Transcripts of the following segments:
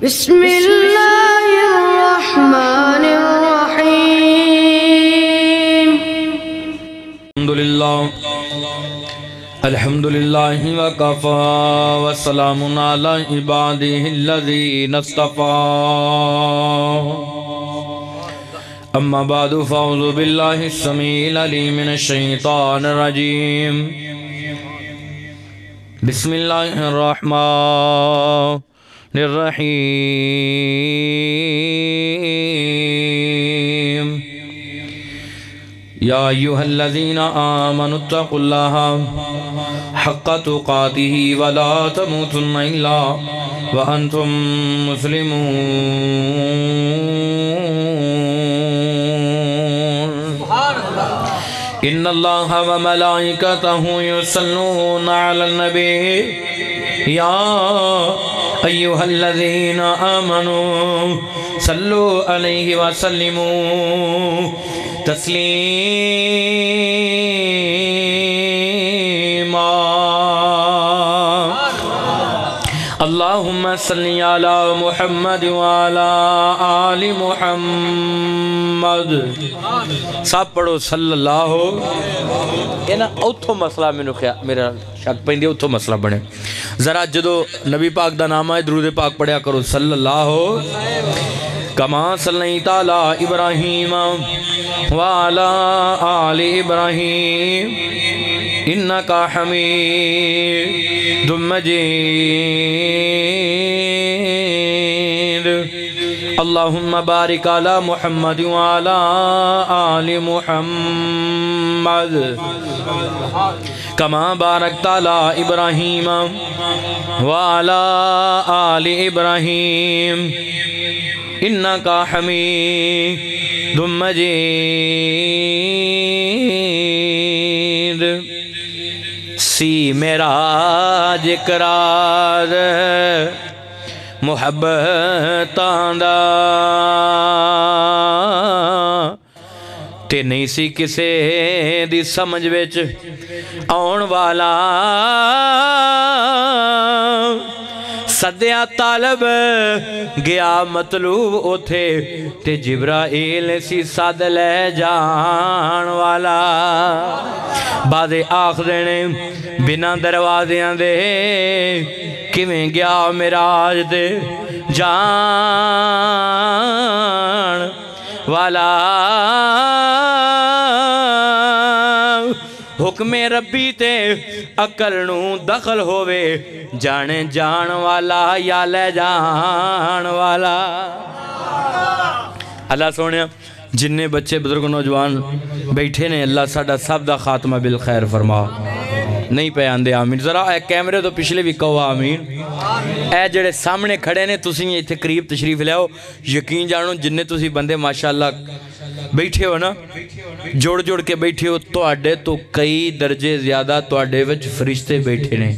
بسم اللہ الرحمن الرحیم الحمدللہ وکفا وسلام علی عبادہ الذین اصطفى اما بعد فاعوذ باللہ السمیع العلیم من الشیطان الرجیم بسم اللہ الرحمن الرحیم یا ایہا الذین آمنوا اتقوا اللہ حق تقاتہ ولا تموتن الا وانتم مسلمون ان اللہ وملائکتہ یصلون علی النبی یا ایہا الذین آمنوا صلو علیہ وسلموا تسلیما اللہم صلی علی محمد وعلی آل محمد سب پڑھو صلی اللہ ہو یہ نا اتھو مسئلہ میرا شک پہندے اتھو مسئلہ بنے ذرا جدو نبی پاک دا نام آئے درود پاک پڑھیا کرو صلی اللہ ہو کما صلیت علی ابراہیم وعلی آل ابراہیم انکا حمید مجید اللہم بارک علی محمد وعلی آل محمد کما بارکت علی ابراہیم وعلی آل ابراہیم انکا حمید مجید سی میرا ذکرار محبتاں دا تے نہیں سی کسے دی سمجھ وچ آن والا صدیہ طالب گیا مطلوب اوتھے تے جبرائیل سی صد لے جان والا بعد آخ دینے بنا دروازیاں دے کیویں گیا معراج تے جان والا حکم ربی تے عقل نو دخل ہووے جانے جان والا یا لے جان والا اللہ سونے جننے بچے بزرگ نوجوان بیٹھے نے اللہ ساڑھا سب دا خاتمہ بالخیر فرما نہیں پہ آندے آمین ذرا اے کیمرے تو پچھلے بھی کہو آمین اے جڑے سامنے کھڑے نے تسی یہ تھے قریب تشریف لے ہو یقین جانو جننے تسی بندے ماشاءاللہ بیٹھے ہو نا جوڑ جوڑ کے بیٹھے ہو تو آڈے تو کئی درجے زیادہ تو آڈے وچ فرشتے بیٹھے نے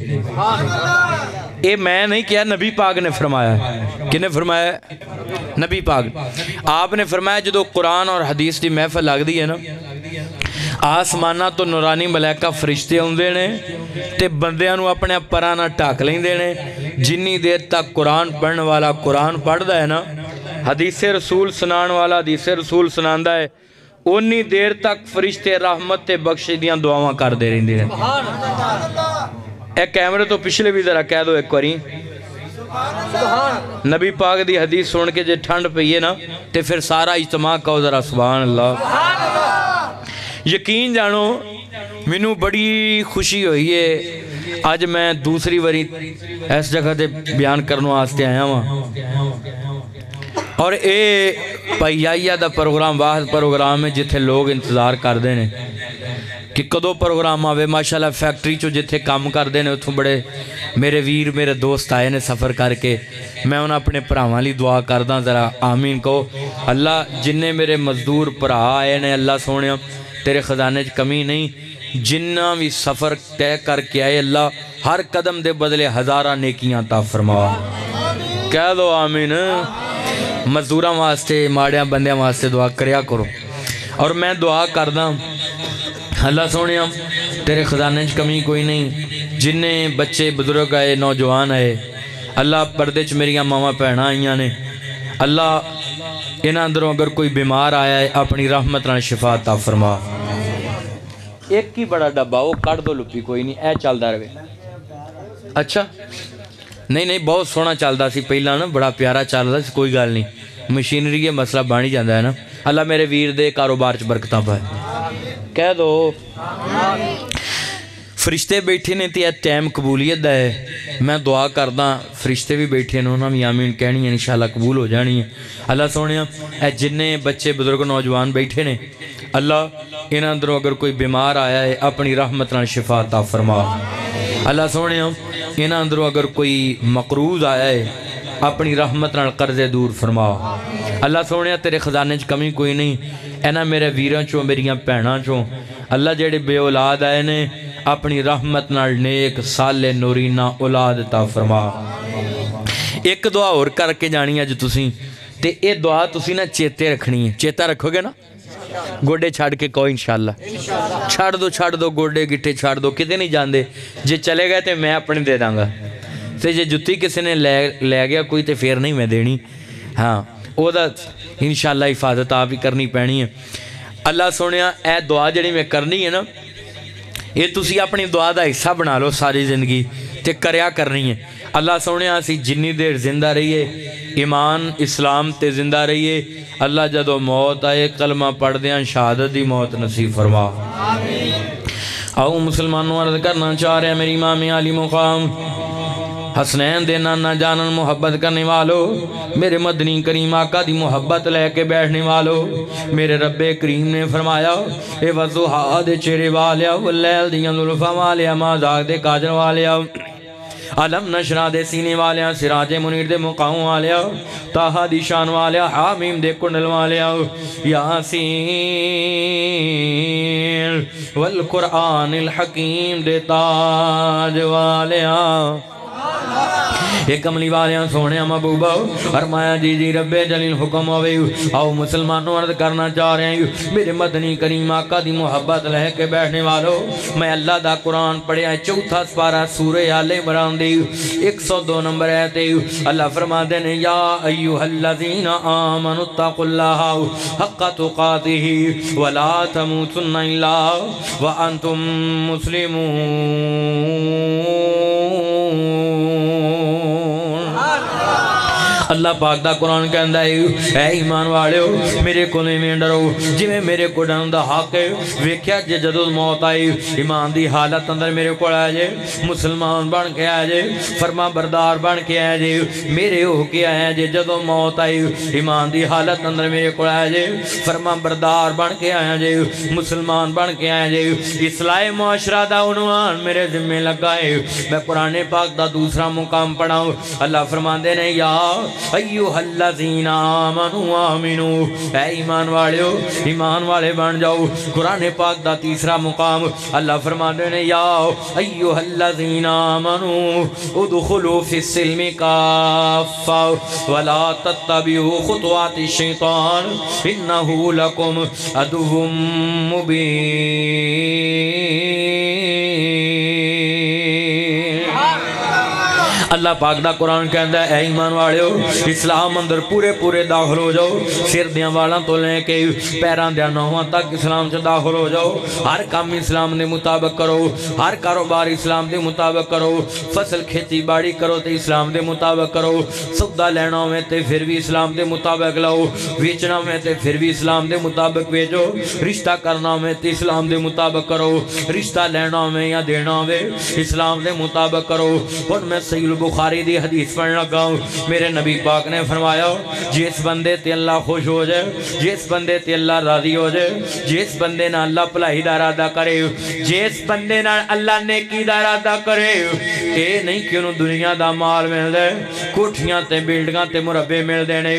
اے میں نہیں کیا نبی پاک نے فرمایا کنے فرمایا نبی پاک آپ نے فرمایا جدو قرآن اور حدیث دی محفل لگ دی ہے نا آسمانہ تو نورانی ملائکہ فرشتے ہوندے نے تے بندیاں نو اپنے پرانا ٹاک لیں دینے جنی دیر تک قرآن پڑھنے والا قرآن پڑھ دا ہے نا حدیث رسول سنان والا حدیث رسول سنان دا ہے انی دیر تک فرشتے رحمت تے بخشیدیاں دعاواں کر دے رہی ہیں اے کیمرے تو پچھلے بھی ذرا کہہ دو ایک واری نبی پاک دی حدیث سن کے جے ٹھنڈ پئیے نا تے پھر سارا اجتماع کہو ذرا سبحان اللہ یقین جانو منو بڑی خوشی ہوئی ہے آج میں دوسری واری ایس جگہ دے بیان کرنو آستے آیا ہوں اور اے پائیائیہ دا پروگرام واحد پروگرام ہے جتھے لوگ انتظار کر دینے کہ کدو پروگرام آوے ماشاءاللہ فیکٹری چو جتھے کام کر دینے اتھوں بڑے میرے ویر میرے دوست آئے نے سفر کر کے میں انہاں اپنے پراواں لی دعا کرداں ذرا آمین کہو اللہ جننے میرے مزدور پرا آئے نے اللہ سونے تیرے خزانے کمی نہیں جنہ بھی سفر طے کر کے آئے اللہ ہر قدم دے بدلے ہزارہ نیکیاں عطا فرما کہہ دو آمین مزدوراں واسطے ماڑیاں بندیاں واسطے دعا کریا کرو اور میں دعا کرداں اللہ سونے تیرے خزانے کمی کوئی نہیں جنہیں بچے بزرگ آئے نوجوان آئے اللہ پردے چ میری ماواں بھੈਣਾਂ آئیاں نے اللہ انہاں اندروں اگر کوئی بیمار آیا ہے اپنی رحمت نال شفا عطا فرما ایک ہی بڑا ڈبا وہ کٹ دو لپی کوئی نہیں اے چلدا رہے اچھا نہیں بہت سونا چلدا سی پہلا نا بڑا پیارا چلدا سی کوئی گل نہیں مشینری یہ مسئلہ بن ہی جاندا ہے نا اللہ میرے ویر دے کاروبار چ برکتاں پائے کہہ دو فرشتے بیٹھے نے تے ٹائم قبولیت دا ہے میں دعا کردا فرشتے بھی بیٹھے نے انہاں بھی آمین کہنی ہے انشاءاللہ قبول ہو جانی ہے اللہ سونیا اے جننے بچے بزرگ نوجوان بیٹھے نے اللہ انہاں اندروں اگر کوئی بیمار آیا ہے اپنی رحمت نال شفا عطا فرما اللہ سونیا انہاں اندروں اگر کوئی مقروض آیا ہے اپنی رحمت نال قرضے دور فرما اللہ سونیا تیرے خزانے چ کمی کوئی نہیں اینا میرے ویراں چوں میریاں بھੈਣਾਂ چوں اللہ جڑے بے اولاد آئے نے اپنی رحمت نال نیک صالح نورینہ اولاد عطا فرما ایک دعا اور کر کے جانی اج تسی تے اے دعا تسی نا چیتے رکھنی ہے چیتا رکھو گے نا گوڑے چھاڑ کے کہو انشاءاللہ چھاڑ دو گوڑے گٹھے چھاڑ دو کتے نہیں جاندے جے چلے گئے تے میں اپنے دے داں گا تے جے جتی کسی نے لے گیا کوئی تے پھر نہیں میں دینی ہاں او دا انشاءاللہ حفاظت آپ ہی کرنی پینی ہے اللہ سونیا اے دعا جڑی میں کرنی ہے نا یہ تسی اپنی دعا دا حصہ بنا لو ساری زندگی تے کریا کرنی ہے اللہ سونیا اسی جنی دیر زندہ رہیے ایمان اسلام تے زندہ رہیے اللہ جدو موت آئے کلمہ پڑھ دیاں شہادت دی موت نصیب فرما آؤ مسلمانوں عرض کرنا چاہ رہے ہیں میری امام علی مقام حسنین دے نانا جانن محبت کرنے والو میرے مدنی کریم آقا دی محبت لے کے بیٹھنے والو میرے رب کریم نے فرمایا اے وضحا دے چہرے والیا واللیل دیاں ظلفہ والیا مازاق دے کاجر والیا علم نشرہ دے سینے والیا سراج منیر دے مقام والیا تاہا دی شان والیا حامیم دے کنڈل والیا یاسین والقرآن الحکیم دے تاج والیا ایک کملی والیاں سونے محبوبہ فرمایا جی رب جلیل حکم ہوئے آؤ مسلمانوں عرض کرنا چاہ رہے ہیں میرے مدنی کریم آقا دی محبت لے کے بیٹھنے والوں میں اللہ دا قرآن پڑھیا ہے چوتھا سپارہ سورہ آل عمران دی 102 نمبر آیت اللہ فرما دینے یا ایوہ الذین آمنوا اتقوا اللہ حق تقاتہ ولا تموتن الا وانتم مسلمون اللہ پاک دا قرآن کہندہ ہے اے ایمان والے ہو میرے کو نہیں ڈرو جی میں میرے کو ڈرن دا حق ہے ویکھیا جے جدو موت آئی ایمان دی حالت اندر میرے کو آیا جے مسلمان بن کے آیا جے فرما بردار بن کے آیا جے میرے ہو کے آیا جے جدو موت آئی ایمان دی حالت اندر میرے کو آیا جے فرما بردار بن کے آیا جے مسلمان بن کے آیا جے اصلاح معاشرہ دا عنوان میرے ذمہ لگائے میں قرآن پاک دا دوسرا مقام پڑھاؤں اللہ فرما دے نے یا ایوہ الذین آمنوا آمنوا اے ایمان والے ہو ایمان والے بن جاؤ قرآن پاک دا تیسرا مقام اللہ فرما دے نے یا ایوہ الذین آمنوا ادخلوا فی السلم کافا ولا تتبعوا خطوات الشیطان انہو لکم عدو مبین اللہ پاک دا قرآن کہندہ ہے اے ایمان والے ہو اسلام اندر پورے داخل ہو جاؤ سر دیاں والاں تو لے کے پیران دیاں نوہاں تک اسلام سے داخل ہو جاؤ ہر کام اسلام دے مطابق کرو ہر کاروبار اسلام دے مطابق کرو فصل کھیتی باڑی کرو تے اسلام دے مطابق کرو سودا لینا میں تے پھر بھی اسلام دے مطابق لاؤ ویچنا میں تے پھر بھی اسلام دے مطابق بیچو رشتہ کرنا میں تے اسلام دے مطابق کرو رشتہ لینا میں یا دینا میں اسلام دے مطابق کرو اور میں صحیح بخاری دی حدیث پڑھنے لگا ہوں میرے نبی پاک نے فرمایا جس بندے تے اللہ خوش ہو جائے جس بندے تے اللہ راضی ہو جائے جس بندے نہ اللہ بھلائی دا ارادہ کرے جس بندے نہ اللہ نیکی دا ارادہ کرے اے نہیں کہ انہوں دنیا دا مال مل دے کوٹھیاں تے بلڈنگاں تے مربے مل دینے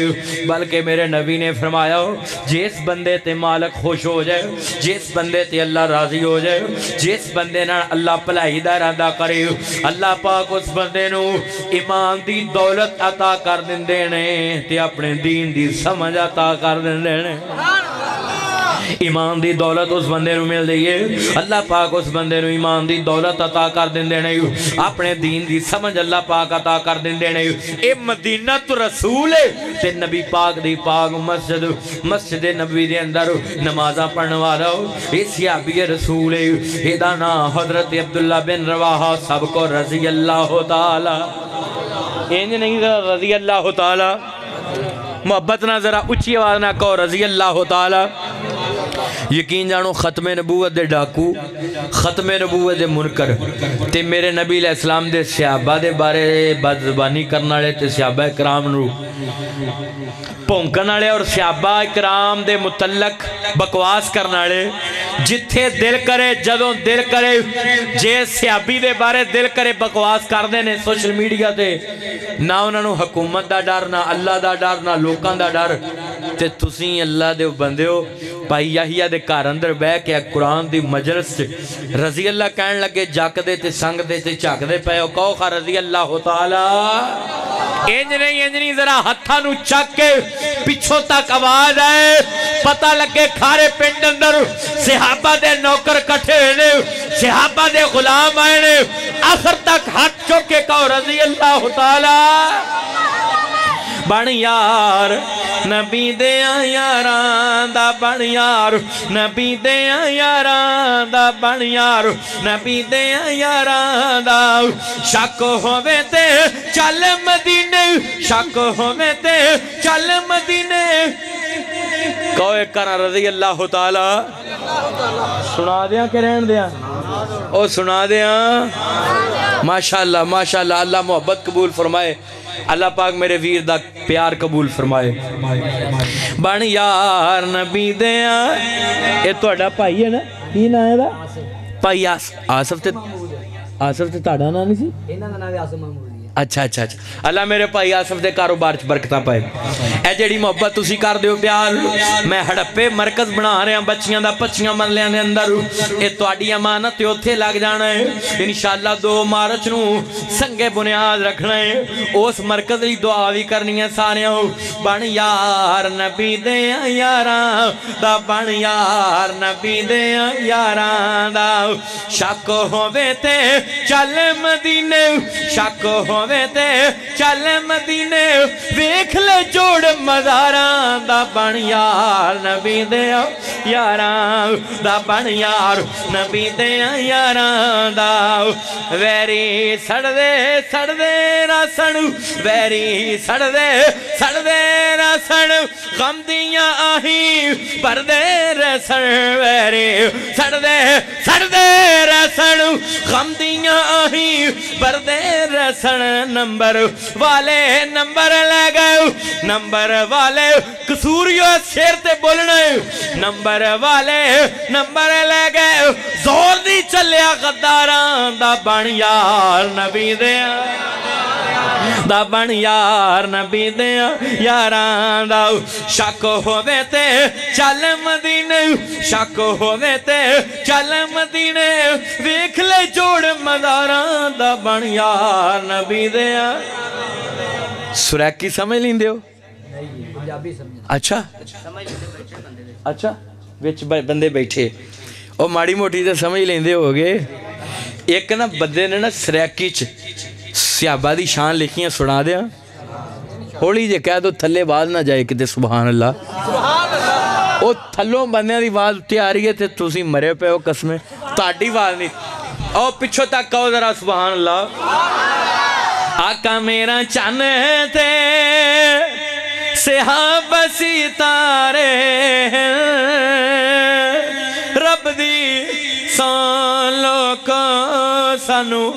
بلکہ میرے نبی نے فرمایا جس بندے تے مالک خوش ہو جائے جس بندے تے اللہ راضی ہو جائے جس بندے نہ اللہ بھلائی دا ارادہ کرے اللہ پاک اس بندے نو ایمان دی دولت عطا کر دین دینے تے اپنے دین دی سمجھ عطا کر دین دینے ایمان دی دولت اس بندے نو مل دی ہے اللہ پاک اس بندے نو ایمان دی دولت عطا کر دین دینے اپنے دین دی سمجھ اللہ پاک عطا کر دین دینے اے مدینہ تو رسول ہے تے نبی پاک دی پاک مسجد نبوی دے اندر نمازہ پڑھنے والا اے صحابی رسول ہے ایدہ نام حضرت عبداللہ بن رواحہ سب کو رضی اللہ تعالی اینج نہیں رضی اللہ تعالی محبت نہ ذرا اچھی آواز نہ کہو رضی اللہ تعالی یقین جانو ختم نبوت دے ڈاکو ختم نبوت دے منکر تے میرے نبی علیہ السلام دے صحابہ دے بارے بد زبانی کرنا لے تے صحابہ اکرام نو پونکنا لے اور صحابہ اکرام دے متعلق بکواس کرنا لے جتھے دل کرے جدوں دل کرے جے صحابی دے بارے دل کرے بکواس کر دینے سوشل میڈیا تے نہ انہوں حکومت دا ڈر نہ اللہ دا ڈر نہ لوکاں دا ڈر تے تسیں اللہ دے بندے ہو پائی یحییٰ دے کار اندر بے کہ قرآن دی مجلس رضی اللہ کہن لگے جاک دے تے سنگ دے تے چاک دے پہ ہو کہو خواہ رضی اللہ تعالی انجنی ذرا ہتھا نو چاک کے پچھو تک آواز آئے پتہ لگے کھارے پنڈ اندر صحابہ دے نوکر کٹھے نے صحابہ دے غلام آئے نے آخر تک ہاتھ چوکے کہو رضی اللہ تعالی بن یار نبی دیاں یاران دا بن یار نبی دیاں یاران دا بن یار نبی دیاں یاران دا شک ہوئے تے چل مدینے شک ہوئے تے چل مدینے کہو ایک کرنا رضی اللہ تعالی سنا دیاں کہ رہن دیاں او سنا دیاں ماشاءاللہ اللہ محبت قبول فرمائے اللہ پاک میرے ویر دا پیار قبول فرمائے بن یار نبی دیاں اے تو اڈا پائی ہے نا کی نا ہے دا پائی آصف تے تاڑا نا نہیں سی اینا نا ناوے آصف محمود اچھا اللہ میرے پائی آصف دے کاروبار چ برکتاں پائے اے جیڑی محبت تسی کر دیو پیار میں ہڑپے مرکز بنا رہے ہیں بچیاں دا پچیاں مرلیاں دے اندر اے تواڈی امانت اوتھے لگ جانا ہے انشاءاللہ 2 مارچ نو سنگے بنیاد رکھنا ہے اس مرکز دی دعا بھی کرنی ہے ساریاں بن یار نبی دیاں یاراں دا بن یار نبی دیاں یاراں دا شک ہووے تے چل مدینے شک ہووے تے چل مدینے ویکھ لے جوڑ مزاراں دا بن یار نبی دیاں یاراں دا بن یار نبی دیاں یاراں دا ویری سڑ دے راسن ویری سڑ دے راسن غم دیاں آہیں پر دے رسن ویری سڑ دے راسن غم دیاں آہیں پر دے رسن نمبر والے نمبر لے گئے نمبر والے قصوریو شیر تے بولنے نمبر والے نمبر لے گئے زور دی چلیا غداران دا بن یار نبی دیاں دا بن یار نبی دیاں یاران دا شک ہووے تے چل مدینے شک ہووے تے چل مدینے ویکھ لے جوڑ مزاراں دا بن یار نبی دیاں سریکی سمجھ لیں دیو اچھا وچ بندے بیٹھے او ماڑی موٹی تے سمجھ لیں دے ہو گئے ایک نا بندے نے نا سریکی چ صحابہ دی شان لکھیاں سنا دیا ہولی جے کہہ دو تھلے باز نہ جائے کتے سبحان اللہ او تھلوں بندیاں دی باز اٹھے آ رہی ہے تے تُسی مرے پہ ہو قسمیں تاڑی باز نہیں او پچھو تک کہو ذرا سبحان اللہ آقا میرا چاہتے صحابہ ستارے رب دی سالوں کو سانو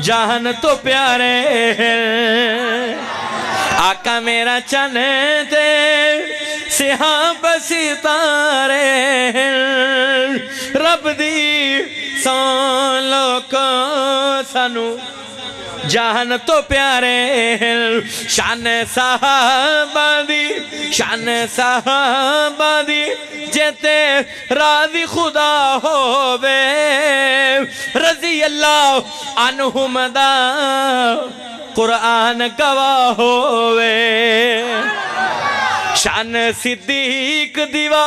جہان تو پیارے آقا میرا چاہتے صحابہ ستارے رب دی سالوں کو سانو جہان تو پیارے شان صحابہ دی جیتے راضی خدا ہووے رضی اللہ عنہم دا قرآن گواہ ہووے شان صدیق دیوا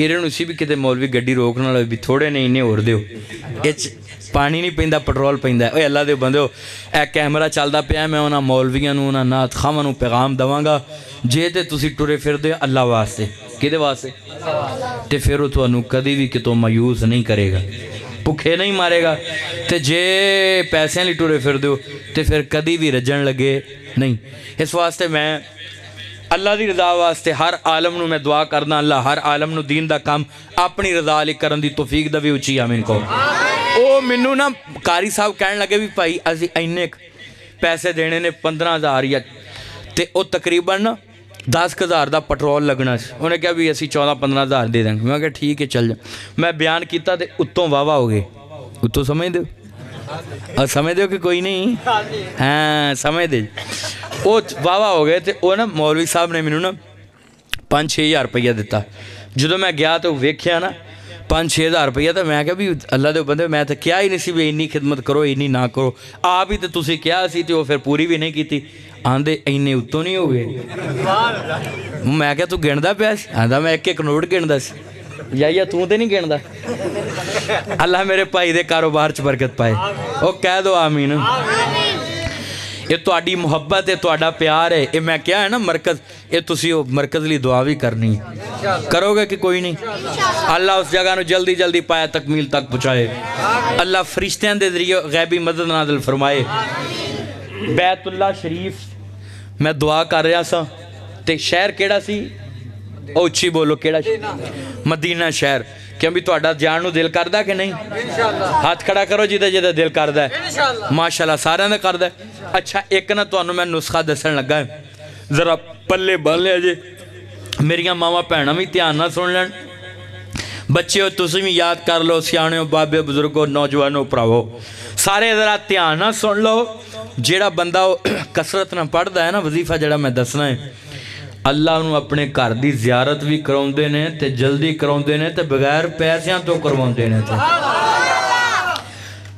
ਇਹਨਾਂ ਨੂੰ ਸੀ ਵੀ ਕਿਤੇ ਮੌਲਵੀ ਗੱਡੀ ਰੋਕਣ ਵਾਲਾ ਵੀ ਥੋੜੇ ਨੇ ਇੰਨੇ ਹੋਰ ਦਿਓ, ਇਹ 'ਚ ਪਾਣੀ ਨਹੀਂ ਪੈਂਦਾ ਪੈਟਰੋਲ ਪੈਂਦਾ। ਓਏ ਅੱਲਾ ਦੇ ਬੰਦਿਓ, ਇਹ ਕੈਮਰਾ ਚੱਲਦਾ ਪਿਆ, ਮੈਂ ਉਹਨਾਂ ਮੌਲਵੀਆਂ ਨੂੰ ਉਹਨਾਂ ਨਾਤ ਖਾਵਾਂ ਨੂੰ ਪੈਗਾਮ ਦੇਵਾਂਗਾ, ਜੇ ਤੇ ਤੁਸੀਂ ਟੁਰੇ ਫਿਰਦੇ ਅੱਲਾ ਵਾਸਤੇ, ਕਿਹਦੇ ਵਾਸਤੇ, ਤੇ ਫਿਰ ਉਹ ਤੁਹਾਨੂੰ ਕਦੀ ਵੀ ਕਿਤੋਂ ਮਾਯੂਸ ਨਹੀਂ ਕਰੇਗਾ, ਭੁੱਖੇ ਨਹੀਂ ਮਾਰੇਗਾ। ਤੇ ਜੇ ਪੈਸਿਆਂ ਲਈ ਟੁਰੇ ਫਿਰਦੇ ਹੋ ਤੇ ਫਿਰ ਕਦੀ ਵੀ ਰੱਜਣ ਲੱਗੇ ਨਹੀਂ। ਇਸ ਵਾਸਤੇ ਮੈਂ ਅੱਲਾ ਦੀ ਰਜ਼ਾ ਵਾਸਤੇ ਹਰ ਆਲਮ ਨੂੰ ਮੈਂ ਦੁਆ ਕਰਦਾ, ਅੱਲਾ ਹਰ ਆਲਮ ਨੂੰ ਦੀਨ ਦਾ ਕੰਮ ਆਪਣੀ ਰਜ਼ਾ ਲਈ ਕਰਨ ਦੀ ਤੌਫੀਕ ਦੇਵੇ, ਉੱਚੀ ਆਮੀਨ ਕਹੋ। ਉਹ ਮੈਨੂੰ ਨਾ ਕਾਰੀ ਸਾਹਿਬ ਕਹਿਣ ਲੱਗੇ ਵੀ ਭਾਈ ਅਸੀਂ ਇੰਨੇ ਪੈਸੇ ਦੇਣੇ ਨੇ 15,000 ਜਾਂ, ਤੇ ਉਹ ਤਕਰੀਬਨ ਨਾ 10,000 ਦਾ ਪੈਟਰੋਲ ਲੱਗਣਾ ਸੀ। ਉਹਨੇ ਕਿਹਾ ਵੀ ਅਸੀਂ 14-15,000 ਦੇ ਦਾਂਗੇ। ਮੈਂ ਕਿਹਾ ਠੀਕ ਹੈ ਚੱਲ ਜਾ। ਮੈਂ ਬਿਆਨ ਕੀਤਾ ਤੇ ਉੱਤੋਂ ਵਾਵਾ ਹੋ ਗਏ। ਉੱਤੋਂ ਸਮਝਦੇ ਹੋ, ਸਮਝਦੇ ਹੋ ਕਿ ਕੋਈ ਨਹੀਂ, ਹਾਂ ਸਮਝਦੇ। ਉਹ ਵਾਵਾ ਹੋ ਗਏ ਤੇ ਉਹ ਨਾ ਮੌਲਵੀ ਸਾਹਿਬ ਨੇ ਮੈਨੂੰ ਨਾ 5-6 ਹਜ਼ਾਰ ਰੁਪਈਆ ਦਿੱਤਾ। ਜਦੋਂ ਮੈਂ ਗਿਆ ਤਾਂ ਵੇਖਿਆ ਨਾ 5-6 ਹਜ਼ਾਰ ਰੁਪਈਆ, ਤਾਂ ਮੈਂ ਕਿਹਾ ਵੀ ਅੱਲਾ ਦੇ ਬੰਦੇ, ਮੈਂ ਤਾਂ ਕਿਹਾ ਹੀ ਨਹੀਂ ਸੀ ਵੀ ਇੰਨੀ ਖਿਦਮਤ ਕਰੋ, ਇੰਨੀ ਨਾ ਕਰੋ, ਆਪ ਹੀ ਤਾਂ ਤੁਸੀਂ ਕਿਹਾ ਸੀ ਤੇ ਉਹ ਫਿਰ ਪੂਰੀ ਵੀ ਨਹੀਂ ਕੀਤੀ। ਆਂਦੇ ਇੰਨੇ ਉੱਤੋਂ ਨਹੀਂ ਹੋ ਗਏ। ਮੈਂ ਕਿਹਾ ਤੂੰ ਗਿਣਦਾ ਪਿਆ ਸੀ? ਆਂਦਾ ਮੈਂ ਇੱਕ ਨੋਟ ਗਿਣਦਾ ਸੀ। ਯਾ ਤੂੰ ਤੇ ਨਹੀਂ ਗਿਣਦਾ। ਅੱਲਾ ਮੇਰੇ ਭਾਈ ਦੇ ਕਾਰੋਬਾਰ 'ਚ ਬਰਕਤ ਪਾਏ। ਉਹ ਕਹਿ ਦੋ ਆਮੀਨ। ਇਹ ਤੁਹਾਡੀ ਮੁਹੱਬਤ ਹੈ, ਤੁਹਾਡਾ ਪਿਆਰ ਹੈ। ਇਹ ਮੈਂ ਕਿਹਾ ਹੈ ਨਾ ਮਰਕਜ਼, ਇਹ ਤੁਸੀਂ ਉਹ ਮਰਕਜ਼ ਲਈ ਦੁਆ ਵੀ ਕਰਨੀ ਕਰੋਗੇ ਕਿ ਕੋਈ ਨਹੀਂ। ਅੱਲਾ ਉਸ ਜਗ੍ਹਾ ਨੂੰ ਜਲਦੀ ਜਲਦੀ ਪਾਇਆ ਤਕਮੀਲ ਤੱਕ ਪਹੁੰਚਾਏ। ਅੱਲਾ ਫਰਿਸ਼ਤਿਆਂ ਦੇ ਜ਼ਰੀਏ ਗੈਬੀ ਮਦਦ ਨਾਜ਼ਿਲ ਫਰਮਾਏ। ਬੈਤੁੱਲਾ ਸ਼ਰੀਫ ਮੈਂ ਦੁਆ ਕਰ ਰਿਹਾ ਸਾਂ, ਤੇ ਸ਼ਹਿਰ ਕਿਹੜਾ ਸੀ? ਉਹ ਉੱਚੀ ਬੋਲੋ, ਕਿਹੜਾ? ਮਦੀਨਾ ਸ਼ਹਿਰ। ਕਿਉਂ ਵੀ ਤੁਹਾਡਾ ਜਾਣ ਨੂੰ ਦਿਲ ਕਰਦਾ ਕਿ ਨਹੀਂ? ਹੱਥ ਖੜਾ ਕਰੋ ਜਿਹਦਾ ਜਿਹਦਾ ਦਿਲ ਕਰਦਾ ਹੈ। ਮਾਸ਼ਾਅੱਲਾ ਸਾਰਿਆਂ ਦਾ ਕਰਦਾ ਹੈ। ਅੱਛਾ, ਇੱਕ ਨਾ ਤੁਹਾਨੂੰ ਮੈਂ ਨੁਸਖਾ ਦੱਸਣ ਲੱਗਾ, ਜ਼ਰਾ ਪੱਲੇ ਬੰਨ ਲਿਆ ਜੇ। ਮੇਰੀਆਂ ਮਾਵਾਂ ਭੈਣਾਂ ਵੀ ਧਿਆਨ ਨਾਲ ਸੁਣ ਲੈਣ। ਬੱਚਿਓ ਤੁਸੀਂ ਵੀ ਯਾਦ ਕਰ ਲਓ, ਸਿਆਣਿਓ, ਬਾਬੇ, ਬਜ਼ੁਰਗੋ, ਨੌਜਵਾਨੋ, ਭਰਾਵੋ, ਸਾਰੇ ਜ਼ਰਾ ਧਿਆਨ ਨਾਲ ਸੁਣ ਲਓ। ਜਿਹੜਾ ਬੰਦਾ ਉਹ ਕਸਰਤ ਨਾਲ ਪੜ੍ਹਦਾ ਹੈ ਨਾ, ਵਜ਼ੀਫਾ ਜਿਹੜਾ ਮੈਂ ਦੱਸਣਾ ਹੈ, ਅੱਲਾ ਨੂੰ ਆਪਣੇ ਘਰ ਦੀ ਜ਼ਿਆਰਤ ਵੀ ਕਰਾਉਂਦੇ ਨੇ ਤੇ ਜਲਦੀ ਕਰਾਉਂਦੇ ਨੇ ਤੇ ਬਗੈਰ ਪੈਸਿਆਂ ਤੋਂ ਕਰਵਾਉਂਦੇ ਨੇ।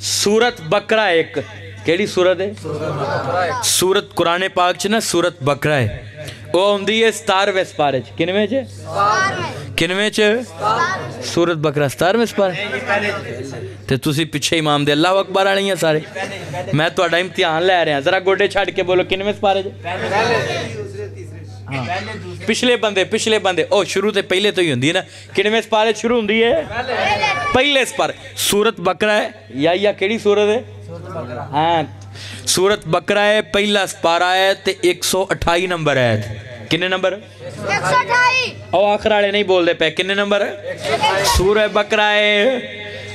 ਸੂਰਤ ਬਕਰਾ, ਇੱਕ ਕਿਹੜੀ ਸੂਰਤ ਹੈ? ਸੂਰਤ ਕੁਰਾਨ ਪਾਕ 'ਚ ਨਾ ਸੂਰਤ ਬਕਰਾ ਹੈ। ਉਹ ਆਉਂਦੀ ਹੈ 17ਵੇਂ ਸਪਾਰੇ 'ਚ। ਕਿੰਨਵੇਂ 'ਚ? ਕਿੰਨਵੇਂ 'ਚ? ਸੂਰਤ ਬਕਰਾ 17ਵੇਂ ਸਪਾਰੇ। ਤੇ ਤੁਸੀਂ ਪਿੱਛੇ ਇਮਾਮ ਦੇ ਅੱਲਾਹੁ ਅਕਬਰ ਵਾਲੀਆਂ ਸਾਰੇ। ਮੈਂ ਤੁਹਾਡਾ ਇਮਤਿਹਾਨ ਲੈ ਰਿਹਾ, ਜ਼ਰਾ ਗੋਡੇ ਛੱਡ ਕੇ ਬੋਲੋ ਕਿੰਨਵੇਂ ਸਪਾਰੇ 'ਚ? ਪਿਛਲੇ ਬੰਦੇ ਉਹ ਸ਼ੁਰੂ ਤੇ ਪਹਿਲੇ ਤੋਂ ਹੀ ਹੁੰਦੀ ਹੈ ਨਾ। ਕਿੰਨਵੇਂ ਸਪਾਰੇ ਸ਼ੁਰੂ ਹੁੰਦੀ ਹੈ? ਪਹਿਲੇ ਸਪਾਰੇ। ਸੂਰਤ ਬਕਰਾ ਹੈ ਜਾਂ ਕਿਹੜੀ ਸੂਰਤ ਹੈ? ਹਾਂ, ਸੂਰਤ ਬਕਰਾ ਹੈ, ਪਹਿਲਾ ਸਪਾਰਾ ਹੈ ਤੇ 128 ਨੰਬਰ ਹੈ। ਕਿੰਨੇ ਨੰਬਰ? 128। ਉਹ ਆਖਰ ਵਾਲੇ ਨਹੀਂ ਬੋਲਦੇ ਪਏ। ਕਿੰਨੇ ਨੰਬਰ? ਸੂਰਤ ਬਕਰਾ ਹੈ,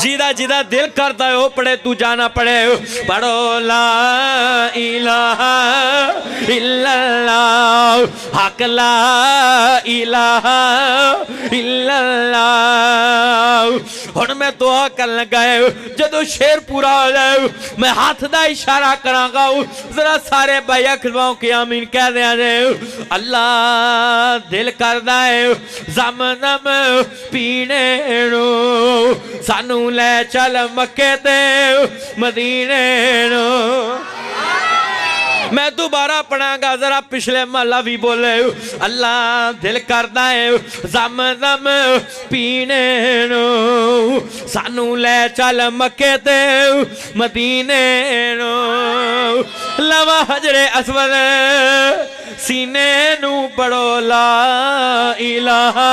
جیدہ جیدہ دل کرتا ہے وہ پڑھے تو جانا پڑھے پڑھو لا الہ الا اللہ حق لا الہ الا اللہ ہن میں دعا کر لگائے جدو شیر پورا ہو جائے میں ہاتھ دا اشارہ کراں گا ذرا سارے بھائی اکھلواؤں کی آمین کہہ دیا جائے اللہ دل کردہ ہے زمزم پینے نو سانو لے چل مکے تے مدینے نو میں دوبارہ پڑھاں گا ذرا پچھلے محلہ بھی بولے اللہ دل کردہ ہے زمزم پینے نو سانو لے چل مکے تے مدینے نو لوا حجر اسود سینے نو پڑھو لا الہ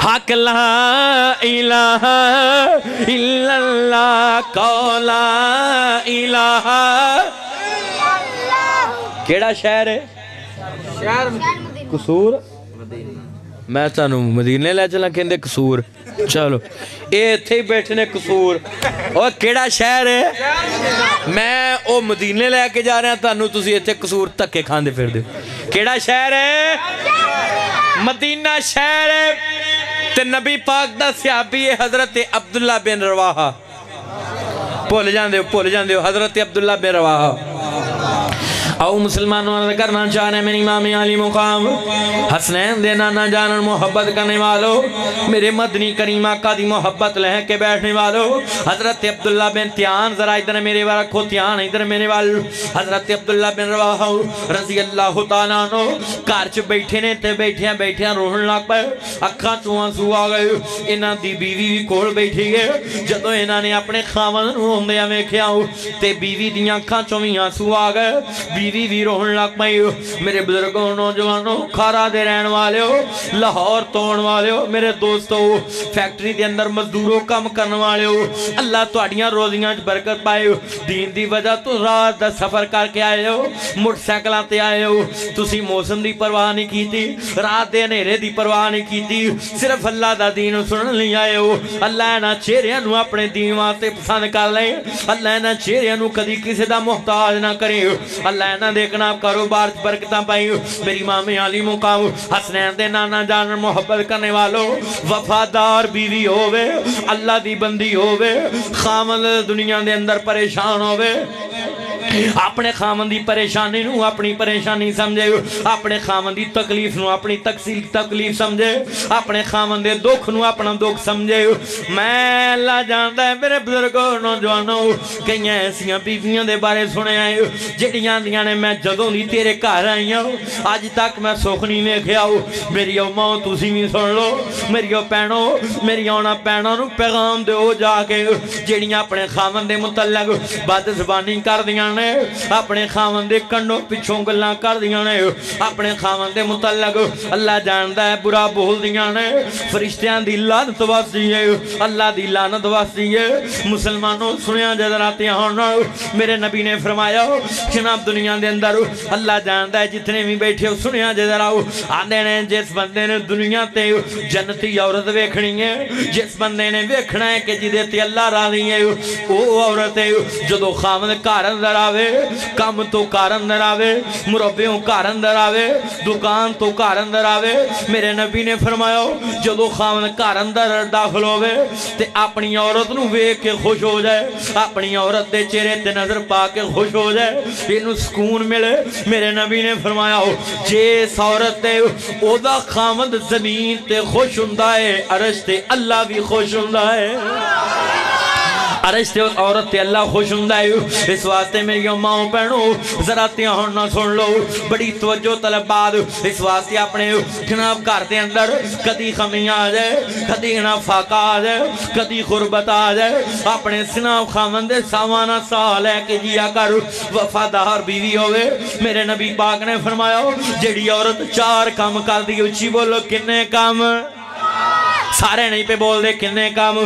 حق لا الہ الا اللہ قولا الہ کیڑا شہر ہے قصور میں تانوں مدینے لے چلا کہندے قصور چلو اے تھے ہی بیٹھنے قصور اور کیڑا شہر ہے میں او مدینے لے کے جا رہے ہیں تانوں تسی ایتھے قصور تکے کھاندے پھر دے کیڑا شہر ہے مدینہ شہر ہے تے نبی پاک دا صحابی حضرت عبداللہ بن رواحہ بھول جاندے ہو حضرت عبداللہ بن رواحہ او مسلمانوں عرض کرنا چاہنے میری امام علی مقام حسنین دے نانا جانن محبت کرنے والو میرے مدنی کریم آقا دی محبت لہ کے بیٹھنے والو حضرت عبداللہ بن تیان ذرا ادھر میرے بارا کھو تیان ادھر میرے والو حضرت عبداللہ بن رواحہ رضی اللہ تعالیٰ عنہ کارچ بیٹھے نے تے بیٹھیاں روحن لاک پر اکھاں چوہاں سو آگئے انہاں دی بیوی بھی کول بیٹھی گئے جدو انہاں نے اپنے خامن روندیاں میں کھیاؤ تے بیوی دیاں اکھاں چوہاں سو آگئے بیوی بھی روحن لگ پائی میرے بزرگوں نوجوانوں کھارا دے رہن والے ہو لاہور توڑ والے ہو میرے دوستو فیکٹری دے اندر مزدوروں کم کرنے والے ہو اللہ توڑیاں روزیاں برکت پائے ہو دین دی وجہ تو رات دا سفر کر کے آئے ہو موٹر سائیکلاں تے آئے ہو تسی موسم دی پرواہ نہیں کی تھی رات دے نیرے دی پرواہ نہیں کی تھی صرف اللہ دا دین سنن لی آئے ہو اللہ اینا چہرے نو اپنے دین واسطے پسند کر لیں اللہ اینا چہرے نو کدی کسی دا محتاج نہ کرے اللہ اینا دیکھنا کاروبار برکتاں پائی میری امام علی مقام حسنین دے نانا جانن محبت کرنے والوں وفادار بیوی ہووے اللہ دی بندی ہووے خامن دنیا دے اندر پریشان ہووے اپنے خامن دی پریشانی نو اپنی پریشانی سمجھے اپنے خامن دی تکلیف نو اپنی تکلیف سمجھے اپنے خامن دے دکھ نو اپنا دکھ سمجھے میں اللہ جانتا ہے میرے بزرگوں نوجوانوں کئی ایسیاں بیویاں دے بارے سنے آئے جڑیاں دیاں نے میں جدوں دی تیرے گھر آئی ہوں آج تک میں سکھ نہیں ویکھیا میری ماں تسی بھی سن لو میری بہنوں میری اونا بہنوں نو پیغام دیو جا کے جڑیاں اپنے خامن دے متعلق بد زبانی کر دیاں نے اپنے خامن دے کنڈوں پچھوں گلاں کر دیاں نے اپنے خامن دے متعلق اللہ جاندا ہے برا بول دیاں نے فرشتیاں دی لعنت واسطی ہے اللہ دی لعنت واسطی ہے مسلمانوں سنیا جذراتے ہونا میرے نبی نے فرمایا جناب دنیا دے اندر اللہ جاندا ہے جتنے بھی بیٹھے ہو سنیا جذراؤ آندے نے جس بندے نے دنیا تے جنتی عورت ویکھنی ہے جس بندے نے ویکھنا ہے کہ جدے تے اللہ راضی ہے او عورت ہے جدو خامن گھر اندر آوے کام تو گھر اندر آوے مربیوں گھر اندر آوے دکان تو گھر اندر آوے میرے نبی نے فرمایا جدو خامن گھر اندر داخل ہوئے تے اپنی عورت نو ویکھ کے خوش ہو جائے اپنی عورت دے چہرے تے نظر پا کے خوش ہو جائے اینو سکون ملے میرے نبی نے فرمایا جس عورت تے او دا خامد زمین تے خوش ہوندا ہے عرش تے اللہ بھی خوش ہوندا ہے عرش تے عورت تے اللہ خوش ہوندا ہے اس واسطے میری ماں بہنوں ذرا دھیان نال سن لو بڑی توجہ طلب بات اس واسطے اپنے جناب گھر دے اندر کدی خمی آ جائے کدی نفاقہ آ جائے کدی غربت آ جائے اپنے سناب خامن دے سامانہ سا لے کے جیا کر وفادار بیوی ہوئے میرے نبی پاک نے فرمایا جیڑی عورت 4 کام کر دی اچھی بولو کنے کام سارے نہیں پہ بول دے کنے کام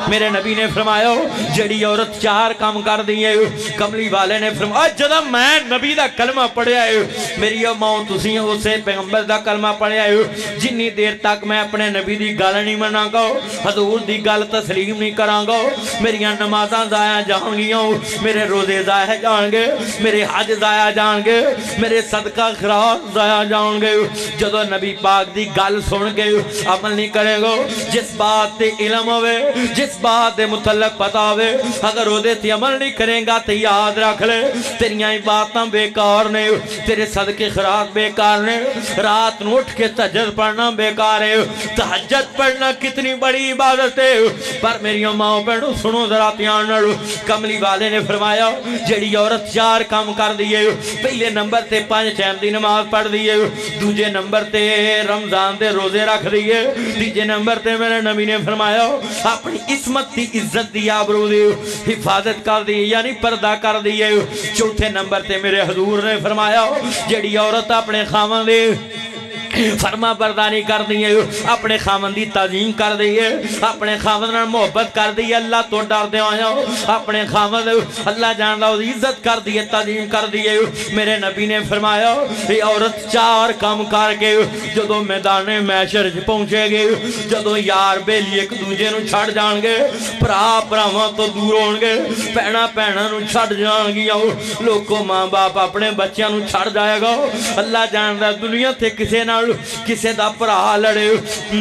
میرے نبی نے فرمایا جڑی عورت 4 کام کر دی ہے کملی والے نے فرمایا جدہ میں نبی دا کلمہ پڑھیا ہے میری ماں تسی اسے پیغمبر دا کلمہ پڑھیا ہے جنی دیر تک میں اپنے نبی دی گل نہیں منا گا حضور دی گل تسلیم نہیں کران گا میری نمازاں ضائع جان گیا میرے روزے ضائع جان گے میرے حج ضائع جان گے میرے صدقہ خیرات ضائع جان گے جدو نبی پاک دی گل سن کے عمل نہیں کرے گا جس بات تے علم ہوئے جس بات دے متعلق پتا ہوئے اگر وہ دے تے عمل نہیں کریں گا تے یاد رکھ لے تیریاں باتاں بیکار نے تیرے صدقے خیرات بیکار نے رات نو اٹھ کے تہجد پڑھنا بیکار ہے تہجد پڑھنا کتنی بڑی عبادت ہے پر میری ماں بہنوں سنو ذرا دھیان نال کملی والے نے فرمایا جڑی عورت 4 کام کر دیے پہلے نمبر تے 5 ٹائم دی نماز پڑھ دیے دوسرے نمبر تے رمضان دے روزے رکھ دیے تیسرے نمبر تے میرے نبی نے فرمایا اپنی عصمت دی عزت دی آبرو دی حفاظت کر دی یعنی پردہ کر دیے چوتھے نمبر تے میرے حضور نے فرمایا جڑی عورت اپنے خاوند دے فرما برداری کر دیئے اپنے خاوند دی تعظیم کر دیئے اپنے خاوند نے محبت کر دیئے اللہ تو ڈر دے آیا اپنے خاوند اللہ جان اللہ عزت کر دیئے تعظیم کر دیئے میرے نبی نے فرمایا یہ عورت 4 کام کر کے جدو میدان محشر پہنچے گے جدو یار بیلی ایک دوجے نو چھڑ جان گے پرا پراواں تو دور ہون گے پہنا پہنا نو چھڑ جان گیا لوگوں ماں باپ اپنے بچیاں نو چھڑ جائے گا اللہ جان اللہ دنیا تھے کسے نہ کسے دا پرا لڑے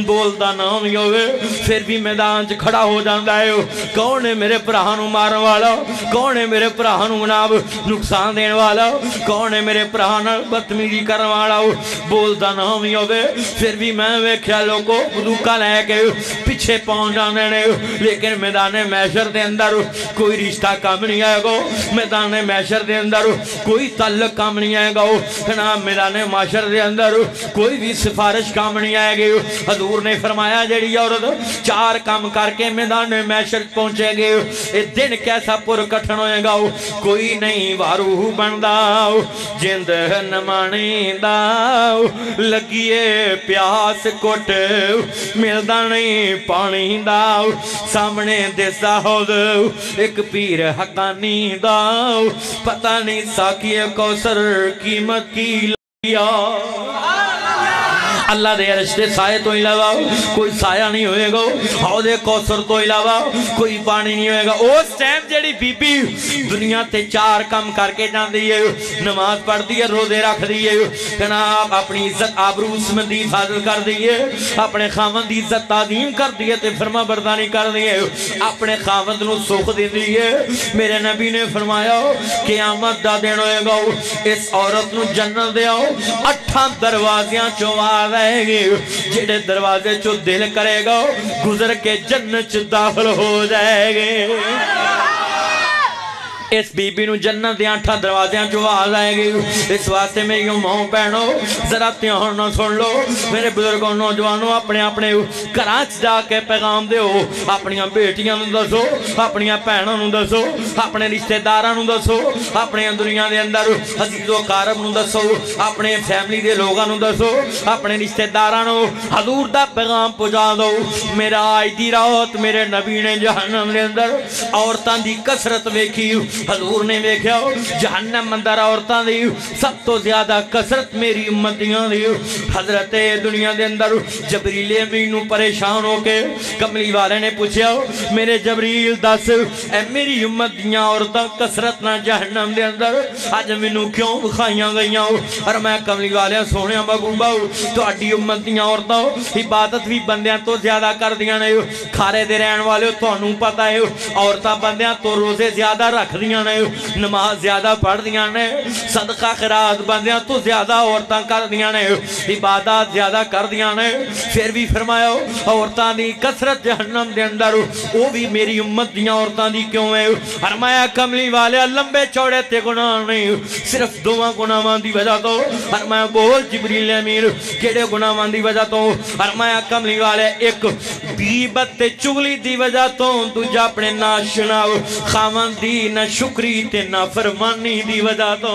بولدا نام ہی ہوئے پھر بھی میدان چ کھڑا ہو جاندا ہے کون ہے میرے پرا نو مارن والا کون ہے میرے پرا نو جناب نقصان دین والا کون ہے میرے پرا نال بدتمیزی کرن والا بولدا نام ہی ہوئے پھر بھی میں ویکھیا لوگوں بندوقاں لے کے پیچھے پہنچ جاندے نے لیکن میدان محشر دے اندر کوئی رشتہ کام نہیں آئے گا میدان محشر دے اندر کوئی تعلق کام نہیں آئے گا جناب میدان محشر دے اندر کوئی بھی سفارش کام نہیں آئے گی حضور نے فرمایا جڑی عورت 4 کام کر کے میدان محشر پہنچے گے یہ دن کیسا پر کٹھن ہوئے گا کوئی نہیں وارو بندا جند نمانی دا لگیے پیاس کٹ ملدا نہیں پانی دا سامنے دیسا ہو ایک پیر حقانی دا پتہ نہیں ساکی کوثر قیمت کی لیا اللہ دے عرش دے سائے تو علاوہ کوئی سایہ نہیں ہوئے گا حوض کوثر تو علاوہ کوئی پانی نہیں ہوئے گا اس ٹائم جڑی بی بی دنیا تے 4 کام کر کے جان دیئے نماز پڑھ دیئے روزے رکھ دیئے جناب اپنی عزت آبرو عصمت دی حفاظت کر دیئے اپنے خاوند دی عزت تعظیم کر دیئے تے فرما برداری کر دیئے اپنے خاوند نو سوکھ دے دیئے میرے نبی نے فرمایا قیامت دا دن ہوئے گا اس عورت نو جنت دے آؤ 8 دروازیاں چوار رہے گی جڑے دروازے چو دل کرے گا گزر کے جنت داخل ہو جائے گے اس بی بی نو جنت دے 8 دروازیاں جو آ جائے گی اس واسطے میری ماں بہنوں ذرا دھیان نہ سن لو میرے بزرگوں نوجوانوں اپنے کراچ جا کے پیغام دیو اپنی بیٹیاں نو دسو اپنی بہنوں نو دسو اپنے رشتہ داراں نو دسو اپنے دنیا دے اندر عزیز و اقارب نو دسو اپنے فیملی دے لوگاں نو دسو اپنے رشتہ داراں نو حضور دا پیغام پہنچا دو میرا آج دی رات میرے نبی نے جہنم دے اندر عورتاں دی کثرت ویکھی حضور نے دیکھا جہنم اندر عورتاں دی سب تو زیادہ کثرت میری امتیاں دی حضرت دنیا دے اندر جبریل امین پریشان ہو کے کملی والے نے پوچھا میرے جبریل دس اے میری امتیاں عورتاں کثرت نہ جہنم دے اندر آج مینوں کیوں بخائیاں گئیاں اور میں کملی والے سونے محبوبا تہاڈی امتیاں عورتاں عبادت بھی بندیاں تو زیادہ کر دیاں نے کھارے دے رہن والے تانوں پتہ ہے عورتاں بندیاں تو روزے زیادہ رکھ دیاں نے نماز زیادہ پڑھ دیاں نے صدقہ خیرات بندیاں تو زیادہ عورتاں کر دیاں نے عبادات زیادہ کر دیاں نے پھر بھی فرمایا عورتاں دی کثرت جہنم دے اندر وہ بھی میری امت دیاں عورتاں دی کیوں ہے فرمایا کملی والے لمبے چوڑے تے گناہ نہیں صرف 2 گناہاں دی وجہ تو فرمایا بول جبریل امین کیڑے گناہاں دی وجہ تو فرمایا کملی والے ایک غیبت تے چغلی دی وجہ تو دوجا اپنے ناشنا خاوند دی نہ شکری تے نہ فرمانی دی وجہ تو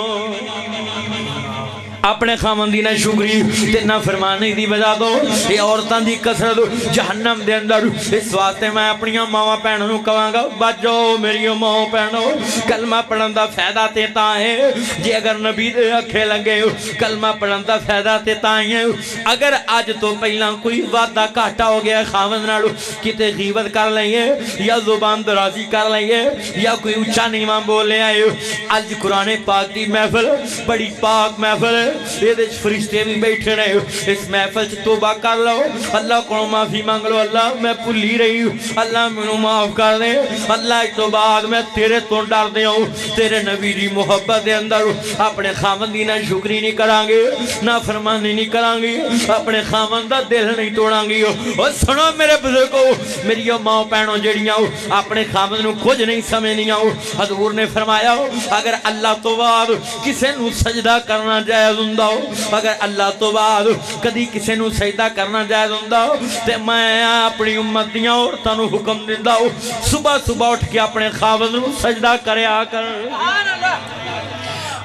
اپنے خامن دی ناشکری تے نافرمانی دی وجہ تو یہ عورتاں دی کثرت جہنم دے اندر اس واسطے میں اپنی ماواں بہنوں نوں کہاں گا بچو میری ماں بہنوں کلمہ پڑھن دا فائدہ تے تاں ہے جے اگر نبی دے اکھے لگے کلمہ پڑھن دا فائدہ تے تاں ہے اگر آج تو پہلا کوئی وعدہ کاٹا ہو گیا خامن نالو کتے غیبت کر لئیے یا زبان درازی کر لئیے یا کوئی اچھا نیمہ بولے آئے آج قرآن پاک دی محفل بڑی پاک محفل ہے یہ دیکھ فرشتے بھی بیٹھے رہے اس محفل سے توبہ کر لو اللہ کو معافی مانگ لو اللہ میں پلی رہی ہوں اللہ میں معاف کر دے اللہ تو بعد میں تیرے تو ڈر دے ہوں تیرے نبی دی محبت دے اندر اپنے خامن دی نہ شکری نہیں کران گے نہ فرمانی نہیں کران گے اپنے خامن دا دل نہیں توڑان گے اور سنو میرے بزرگو میری ماں پہنوں جڑیاں اپنے خامن نو کچھ نہیں سمجھنیاں حضور نے فرمایا اگر اللہ تو بعد کسے نو سجدہ کرنا جائز ہوندا ہو اگر اللہ تو بعد کدی کسے نو سجدہ کرنا جائز ہوندا ہو تے میں اپنی امت دیاں عورتاں نو حکم دیندا ہوں صبح صبح اٹھ کے اپنے خاوند نو سجدہ کریا کر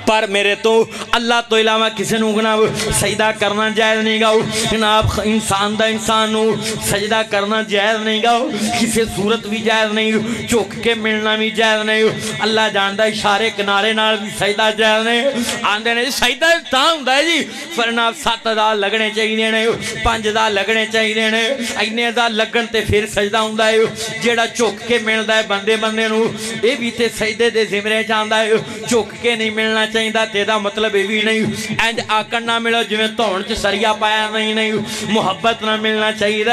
پر میرے تو اللہ تو علاوہ کسی نو جناب سجدہ کرنا جائز نہیں گاؤ جناب انسان دا انسان نو سجدہ کرنا جائز نہیں گاؤ کسی صورت بھی جائز نہیں چوک کے ملنا بھی جائز نہیں اللہ جاندہ اشارے کنارے نال بھی سجدہ جائز نہیں آندے نے سجدہ تاں ہوندا ہے جی فرنا 7,000 لگنے چاہیے دینے 5,000 لگنے چاہیے دینے اینے ہزار لگن تے پھر سجدہ ہوندا ہے جیڑا چوک کے ملدا ہے بندے بندے نو اے بھی تے سجدے دے زمرے چاہندا ہے چوک کے نہیں ملنا چاہیے تیرا مطلب بھی نہیں اینج آکن نہ ملو جو میں تون چھ سریا پایا نہیں محبت نہ ملنا چاہیے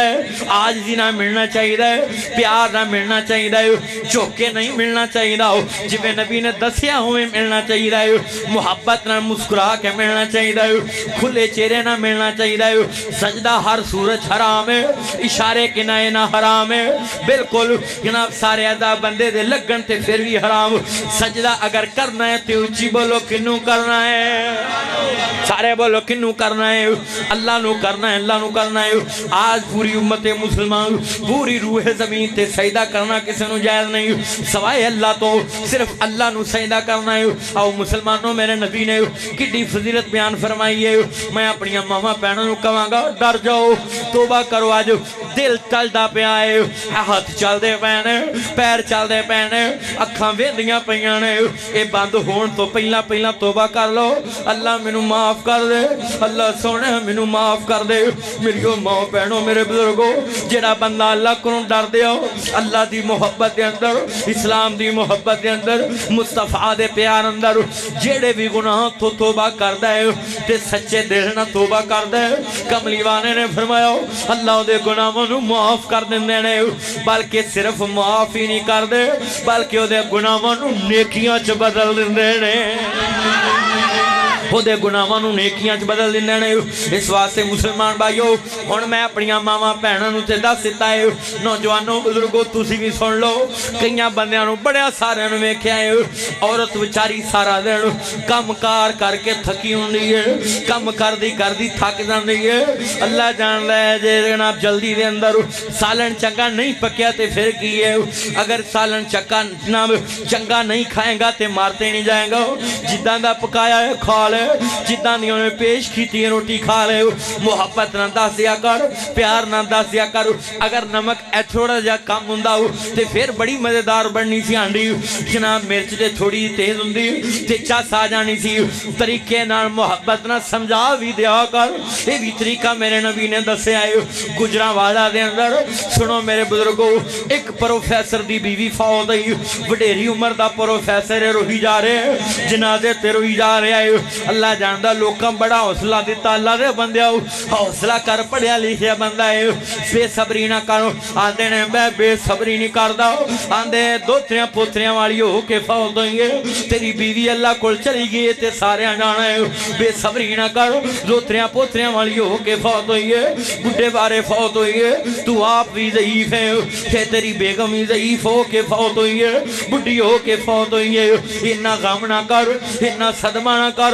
آجزی نہ ملنا چاہیے پیار نہ ملنا چاہیے چوکے نہیں ملنا چاہیے جو میں نبی نے دسیا ہوئے ملنا چاہیے محبت نہ مسکرا کے ملنا چاہیے کھلے چہرے نہ ملنا چاہیے سجدہ ہر سورج حرام ہے اشارے کنائے نہ حرام ہے بالکل جناب سارے ادا بندے دے لگن تے پھر بھی حرام سجدہ اگر کرنا ہے تے اچھی بولو کنو کرنا ہے سارے بولو کنو کرنا ہے اللہ نو کرنا ہے اللہ نو کرنا ہے آج پوری امت مسلمان پوری روح زمین تے سجدہ کرنا کسی نو جائز نہیں سوائے اللہ تو صرف اللہ نو سجدہ کرنا ہے او مسلمانوں میرے نبی نے کتنی فضیلت بیان فرمائی ہے میں اپنی ماما پہنوں نو کہاں گا ڈر جاؤ توبہ کرو آج دل چل دا پہ آئے ہاتھ چل دے پہنے پیر چل دے پہنے اکھاں ویندیاں پیانے اے بند ہون تو پہلا پہلا توبہ کر لو اللہ منو معاف کر دے اللہ سونے منو معاف کر دے میری ماں بہنوں میرے بزرگوں جڑا بندہ اللہ کو ڈر دے ہو اللہ دی محبت دے اندر اسلام دی محبت دے اندر مصطفیٰ دے پیار اندر جڑے بھی گناہ تو توبہ کر دے تے سچے دل نہ توبہ کر دے کملی وانے نے فرمایا اللہ دے گناہوں نو معاف کر دیندے نے بلکہ صرف معاف ہی نہیں کر دے بلکہ دے گناہوں نو نیکیاں چ بدل دیندے نے وہ دے گناہاں نو نیکیاں چ بدل دیندے نے اس واسطے مسلمان بھائیو ہن میں اپنی ماواں بہناں نو تے دس دتا ہے نوجوانوں بزرگوں تسی بھی سن لو کئیاں بندیاں نو بڑے سارے نو ویکھیا ہے عورت بیچاری سارا دن کم کار کر کے تھکی ہوندی ہے کم کردی تھک جاندی ہے اللہ جان لے جے جناب جلدی دے اندر سالن چنگا نہیں پکیا تے پھر کی ہے اگر سالن چنگا نہیں کھائیں گا تے مارتے نہیں جائیں گا جداں دا پکایا ہے کھا لے جداں دی انہوں نے پیش کی تھی روٹی کھا لے محبت نہ دس دیا کر پیار نہ دس دیا کر اگر نمک اے تھوڑا جا کم ہوندا ہو تے پھر بڑی مزیدار بننی سی ہانڈی جناب مرچ تے تھوڑی تیز ہوندی تے چس آ جانی سی طریقے نال محبت نہ سمجھا بھی دیا کر یہ بھی طریقہ میرے نبی نے دسے آئے گجرانوالہ دے اندر سنو میرے بزرگوں ایک پروفیسر دی بیوی فوت ہوئی وڈیری عمر دا پروفیسر روحی جا رہے جنازے تے روحی جا رہے آئے اللہ جاندہ لوکاں بڑا حوصلہ دیتا اللہ دے بندے آؤ حوصلہ کر پڑھیا لکھیا بندہ ہے بے صبری نہ کرو آندے نے بے صبری نہیں کردہ آندے دوتریاں پوتریاں والی ہو کے فوت ہوئیں گے تیری بیوی اللہ کل چلی گئی تے سارے جانا ہے بے صبری نہ کرو دوتریاں پوتریاں والی ہو کے فوت ہوئی ہے بڑھے بارے فوت ہوئی ہے تو آپ بھی ضعیف ہے کہ تیری بیگم بھی ضعیف ہو کے فوت ہوئی ہے بڑھی ہو کے فوت ہوئی ہے اتنا غم نہ کر اتنا صدمہ نہ کر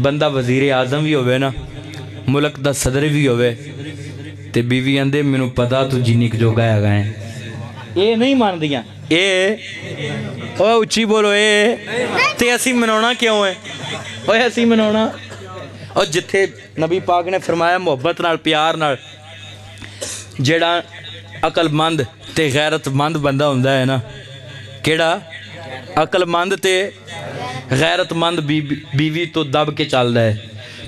بندہ وزیر اعظم بھی ہوئے نا ملک دا صدر بھی ہوئے تے بیوی آندے مینوں پتا تو جنی ک جوگا ہے گئے یہ نہیں مان دیاں اوہ اچھی بولو تے اسی مناونا کیوں ہے اوہ اسی مناونا اور جتھے نبی پاک نے فرمایا محبت نال پیار نال جیڑا عقل مند تے غیرت مند بندہ ہوندا ہے نا کیڑا عقل مند تے غیرت مند بیوی تو دب کے چلدا ہے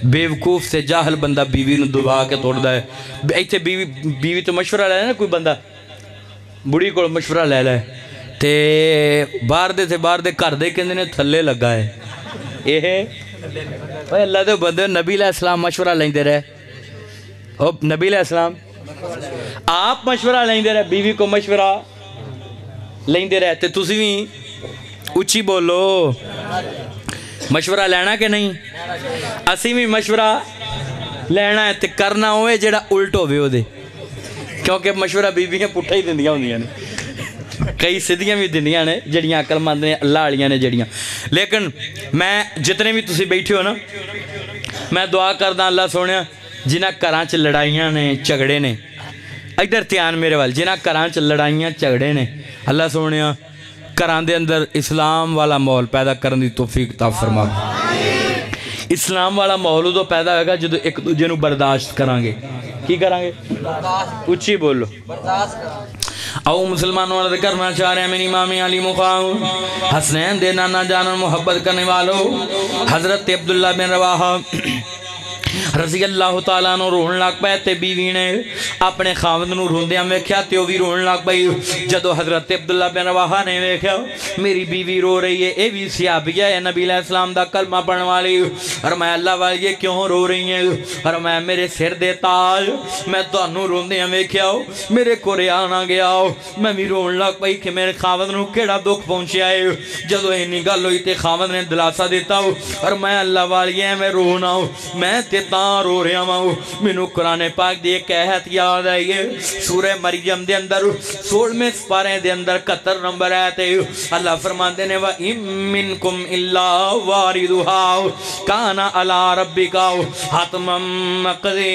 بیوقوف سے جاہل بندہ بیوی نو دبا کے توڑدا ہے ایتھے بیوی تو مشورہ لے نا کوئی بندہ بڑی کو مشورہ لے لے تے باہر دے گھر دے کہندے نے تھلے لگا ہے اے اللہ دے بندے نبی علیہ السلام مشورہ لیندے رہے او نبی علیہ السلام آپ مشورہ لیندے رہے بیوی کو مشورہ لیندے رہے تے تسی بھی اچھی بولو مشورہ لینا کہ نہیں اسی بھی مشورہ لینا ہے تے کرنا ہوئے جڑا الٹ ہوئے ہو دے کیونکہ مشورہ بیویاں پٹھا ہی دندیاں ہوندیاں نے کئی سدھیاں بھی دندیاں نے جڑیاں عقل مند نے اللہ والیاں نے جڑیاں لیکن میں جتنے بھی تسی بیٹھے ہو نا میں دعا کردا اللہ سونیا جنہاں گھراں چ لڑائیاں نے جھگڑے نے ادھر دھیان میرے وال جنہاں گھراں چ لڑائیاں جھگڑے نے اللہ سونیا گھراں دے اندر اسلام والا ماحول پیدا کرن دی توفیق عطا فرما اسلام والا ماحول ادو پیدا ہوئے گا جدو ایک دوجے نو برداشت کران گے کی کران گے اچھی بولو او مسلمانوں عرض کرنا چاہ رہے ہیں میری امام علی مقام حسنین دے نانا جانا محبت کرنے والوں حضرت عبداللہ بن رواحہ رضی اللہ تعالیٰ نو روحن لگ پائے تے بیوی نے اپنے خاوند نو روندیاں ویکھیا تے وہ بھی روحن لگ پئی جدو حضرت عبداللہ بن رواحہ نے ویکھیا میری بیوی رو رہی ہے اے بھی صحابیہ ہے نبی علیہ السلام دا کلمہ پڑھنے والی اور میں اللہ والی یہ کیوں رو رہی ہیں اور میں میرے سر دے تاج میں تانوں روندیاں ویکھیا میرے کو ریا نہ گیا میں بھی روحن لگ پئی کہ میرے خاوند نو کیڑا دکھ پہنچیا ہے جدو اینی گل ہوئی تے خاوند نے دلاسا دیتا اور میں اللہ والی ہے میں رونا میں تے تاں رو رہا ہوں مینوں قرآن پاک دی ایک آیت یاد آئی ہے سورہ مریم دے اندر 16ویں سپارے دے اندر 71 نمبر آیت ہے اللہ فرماندے نے وَإِن مِّنكُمْ إِلَّا وَارِدُهَا كَانَ عَلَىٰ رَبِّكَ حَتْمًا مَّقْضِيًّا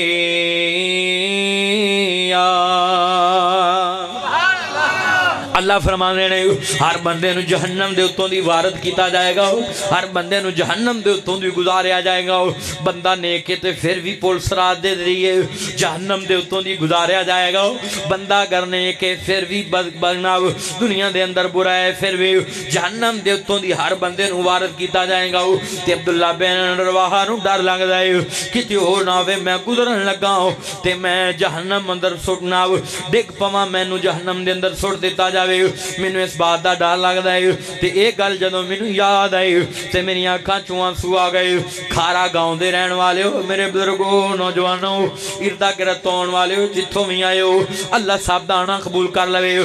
اللہ فرمانے نے ہر بندے نو جہنم دے اتوں دی وارد کیتا جائے گا ہر بندے نو جہنم دے اتوں دی گزاریا جائے گا بندہ نیکے تے پھر بھی پولیس رات دے دیئے جہنم دے اتوں دی گزاریا جائے گا بندہ اگر نیکے پھر بھی بناو دنیا دے اندر برا ہے پھر بھی جہنم دے اتوں دی ہر بندے نو وارد کیتا جائے گا تے عبداللہ بن رواحہ نو ڈر لگ جائے کتی ہو ناوے میں گزرن لگا تے میں جہنم اندر سٹنا ڈگ پما میں نو جہنم دے اندر سٹ دیتا جائے مینوں اس بات دا ڈر لگدا ہے تے ایک گل جدوں مینوں یاد آئی تے میری آنکھاں چوں آنسو آ گئے کھارا گاؤں دے رہن والے ہو میرے بزرگوں نوجوانوں اردا گرد تون والے ہو جتھوں بھی آئے ہو اللہ صاحب دانا قبول کر لوے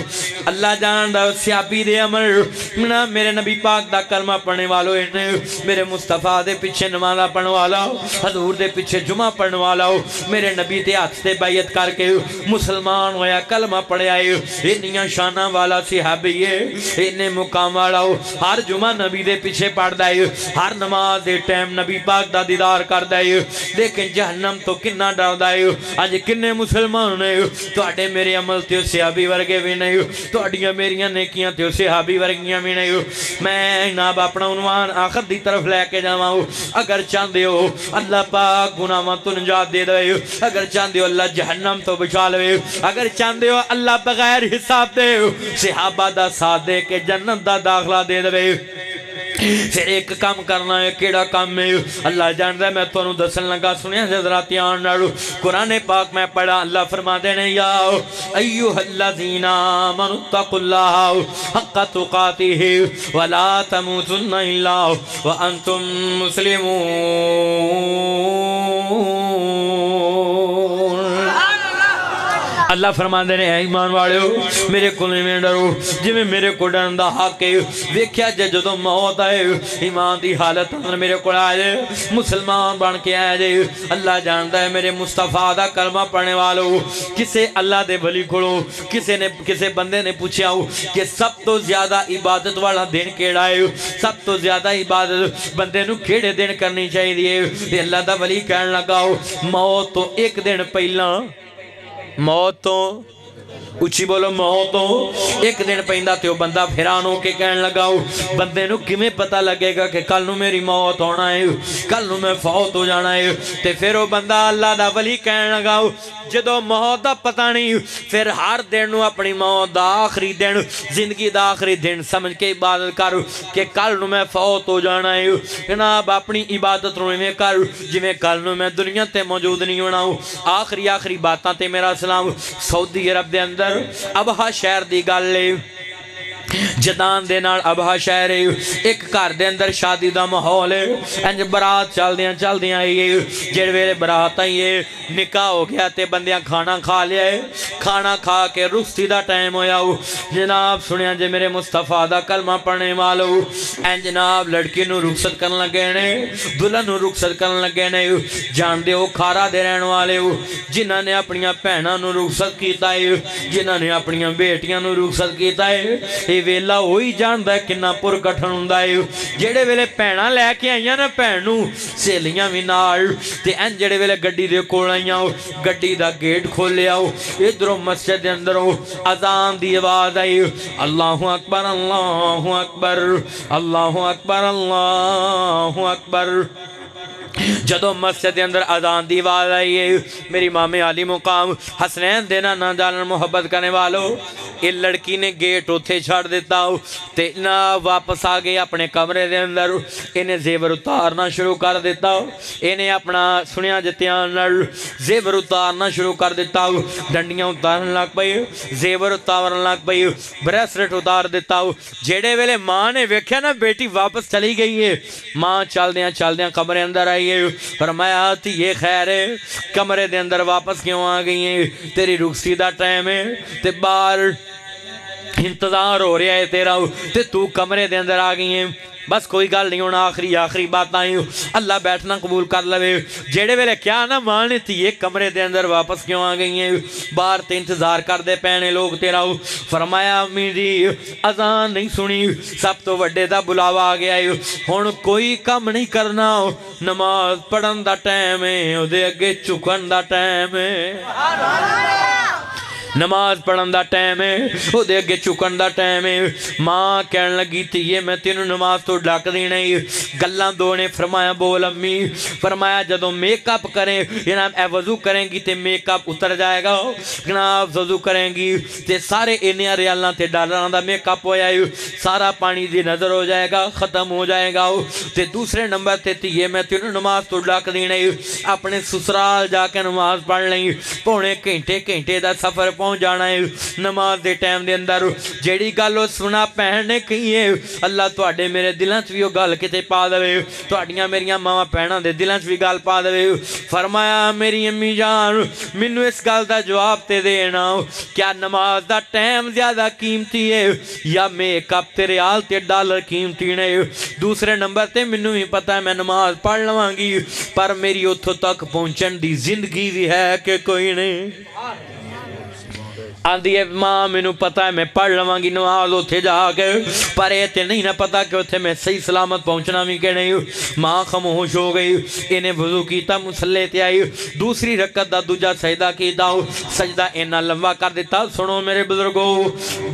اللہ جاندا سیابی دے عمل میرے نبی پاک دا کلمہ پڑھنے والو میرے مصطفیٰ دے پیچھے نماز پڑھنے والا حضور دے پیچھے جمعہ پڑھنے والا میرے نبی تے ہاتھ سے بیعت کر کے مسلمان ہویا کلمہ پڑھے آئے اتنیاں شانہ والا صحابی ہے انہیں مقام والا ہو ہر جمعہ نبی دے پیچھے پڑھ دائے ہر نماز دے ٹائم نبی پاک دا دیدار کر دائے لیکن جہنم تو کنہ ڈر دائے آج کنے مسلمان نے تو اڈے میرے عمل تیو صحابی ورگے بھی نہیں تو اڈیاں میریاں نیکیاں تیو صحابی ورگیاں بھی نہیں میں ناب اپنا عنوان آخر دی طرف لے کے جاؤں اگر چاندے ہو اللہ پاک گناہاں تو نجات دے دے اگر چاندے ہو اللہ جہنم تو بچا لے اگر چاندے ہو اللہ بغیر حساب دے صحابہ دا ساتھ دے کے جنت دا داخلہ دے دے پھر ایک کام کرنا ہے کیڑا کام ہے اللہ جان رہا ہے میں تو انہوں دسن لگا سنیا حضرات یہاں نارو قرآن پاک میں پڑھا اللہ فرما دینے یا ایوہ الذین آمنوا اتقوا اللہ حق تقاتہ ولا تموتن الا وانتم مسلمون اللہ فرماندے نے اے ایمان والو میرے کو نہیں ڈرو جویں میرے کو ڈرن دا حق ہے ویکھیا جدوں موت آئے ایمان دی حالت اندر میرے کو آئے مسلمان بن کے آئے جے اللہ جانتا ہے میرے مصطفیٰ دا کلمہ پڑھنے والو کسے اللہ دے ولی کھڑو کسے بندے نے پوچھا ہو کہ سب تو زیادہ عبادت والا دن کیڑا ہے سب تو زیادہ عبادت بندے نو کیڑے دن کرنی چاہیے دیئے اللہ دا ولی کہنے لگاؤ موت تو ایک دن پہلا موت تو اچھی بولو موت تو ایک دن پہندہ تے وہ بندہ پھرانوں کے کہنے لگاؤ بندے نو کمیں پتہ لگے گا کہ کل نو میری موت ہونا ہے کل نو میں فوت ہو جانا ہے تے پھر وہ بندہ اللہ دا ولی کہنے لگاؤ جدو موت دا پتہ نہیں پھر ہر دن نو اپنی موت دا آخری دن زندگی دا آخری دن سمجھ کے عبادت کر کہ کل نو میں فوت ہو جانا ہے جناب اپنی عبادت رو میں کر جویں کل نو میں دنیا تے موجود نہیں ہونا آخری باتاں تے میرا سلام سعودی عرب دے اندر ابہا شہر دی گل لے جدان دے نال ابہا شہر ہے ایک گھر دے اندر شادی دا ماحول ہے انج برات چل دیاں آئیے جڑ ویلے برات آئیے نکاح ہو گیا تے بندیاں کھانا کھا لیا ہے کھانا کھا کے رخصتی دا ٹائم ہویا ہو جناب سنیا جے میرے مصطفیٰ دا کلمہ پڑھنے والو این جناب لڑکی نو رخصت کرن لگے نے دلہن نو رخصت کرن لگے نے جان دے ہو کھارا دے رہن والے ہو جنہاں نے اپنیاں پہناں نو رخصت کیتا ہے جنہاں نے اپنیاں بیٹیاں نو رخصت کیتا ہے ویلا ہوئی جاندہ ہے کنہ پر کٹھن ہوندہ ہے جڑے ویلے پہنا لے کے آئیاں نا پہنوں سیلیاں بھی نال تے این جڑے ویلے گڈی دے کول آئیاں ہو گڈی دا گیٹ کھول لیا ہو ادھروں مسجد دے اندر ہو اذان دی آواز آئی اللہ اکبر اللہ اکبر اللہ اکبر اللہ اکبر جدو مسجد اندر اذان دی آواز آئی ہے میری امام عالی مقام حسنین دینا نہ جانن محبت کرنے والو یہ لڑکی نے گیٹ اتھے چھاڑ دیتا ہو تے نہ واپس آگئے اپنے کمرے دے اندر انہیں زیور اتارنا شروع کر دیتا ہو انہیں اپنا سنیا جتیاں نر زیور اتارنا شروع کر دیتا ہو ڈنڈیاں اتارن لگ پئی زیور اتارن لگ پئی بریسلٹ اتار دیتا ہو جیڑے ویلے ماں نے ویکھیا نا بیٹی واپس چلی گئی ہے ماں چل دیاں کمرے اندر آئی ہے فرمایا تھی یہ خیر ہے کمرے دے اندر واپس کیوں آ گئی ہیں تیری رخصتی دا ٹائم ہے تے باہر انتظار ہو رہا ہے تیرا تے تو کمرے دے اندر آ گئی ہیں بس کوئی گل نہیں ہونا آخری بات آئی اللہ بیٹھنا قبول کر لوے جیڑے ویلے کیا نہ مانے تھی یہ کمرے دے اندر واپس کیوں آ گئی ہیں باہر تے انتظار کر دے پینے لوگ تیرا فرمایا امی دی اذان نہیں سنی سب تو وڈے دا بلاوا آ گیا ہے ہن کوئی کم نہیں کرنا نماز پڑھن دا ٹائم ہے او دے اگے چکن دا ٹائم ہے نماز پڑھن دا ٹائم ہے وہ دے اگے چکن دا ٹائم ہے ماں کہنے لگی تھی یہ میں تینوں نماز تو ڈاک دی نہیں گلاں دو نے فرمایا بول امی فرمایا جدو میک اپ کریں جناب اے وضو کریں گی تے میک اپ اتر جائے گا جناب وضو کریں گی تے سارے انیاں ریالاں تے ڈالاں دا میک اپ ہویا ہے سارا پانی دی نظر ہو جائے گا ختم ہو جائے گا تے دوسرے نمبر تے تھی یہ میں تینوں نماز تو ڈاک دی نہیں اپنے سسرال جا کے نماز پڑھ لیں پونے گھنٹے دا سفر پہنچ جانا ہے نماز دے ٹائم دے اندر جیڑی گالو سنا پہنے کی ہے اللہ توڑے میرے دلان چ بھی وہ گال کتے پا دے توڑیاں میریاں ماما پہنا دے دلان چ بھی گال پا دے فرمایا میری امی جان منو اس گال دا جواب تے دینا کیا نماز دا ٹائم زیادہ قیمتی ہے یا میک اپ تے ریال تے ڈالر قیمتی نے دوسرے نمبر تے منو ہی پتہ ہے میں نماز پڑھ لواں گی پر میری اتھو تک پہنچن دی زندگی بھی ہے کہ کوئی نہیں آندھی ہے ماں میں پتہ ہے میں پڑھ لواں گی نماز اتھے جا کے پر ایتے نہیں نہ پتہ کہ اتھے میں صحیح سلامت پہنچنا بھی کہ نہیں ماں خاموش ہو گئی انہیں وضو کیتا مسلے تے آئی دوسری رکعت دا دوجا سجدہ کیتا سجدہ اینا لمبا کر دیتا سنو میرے بزرگو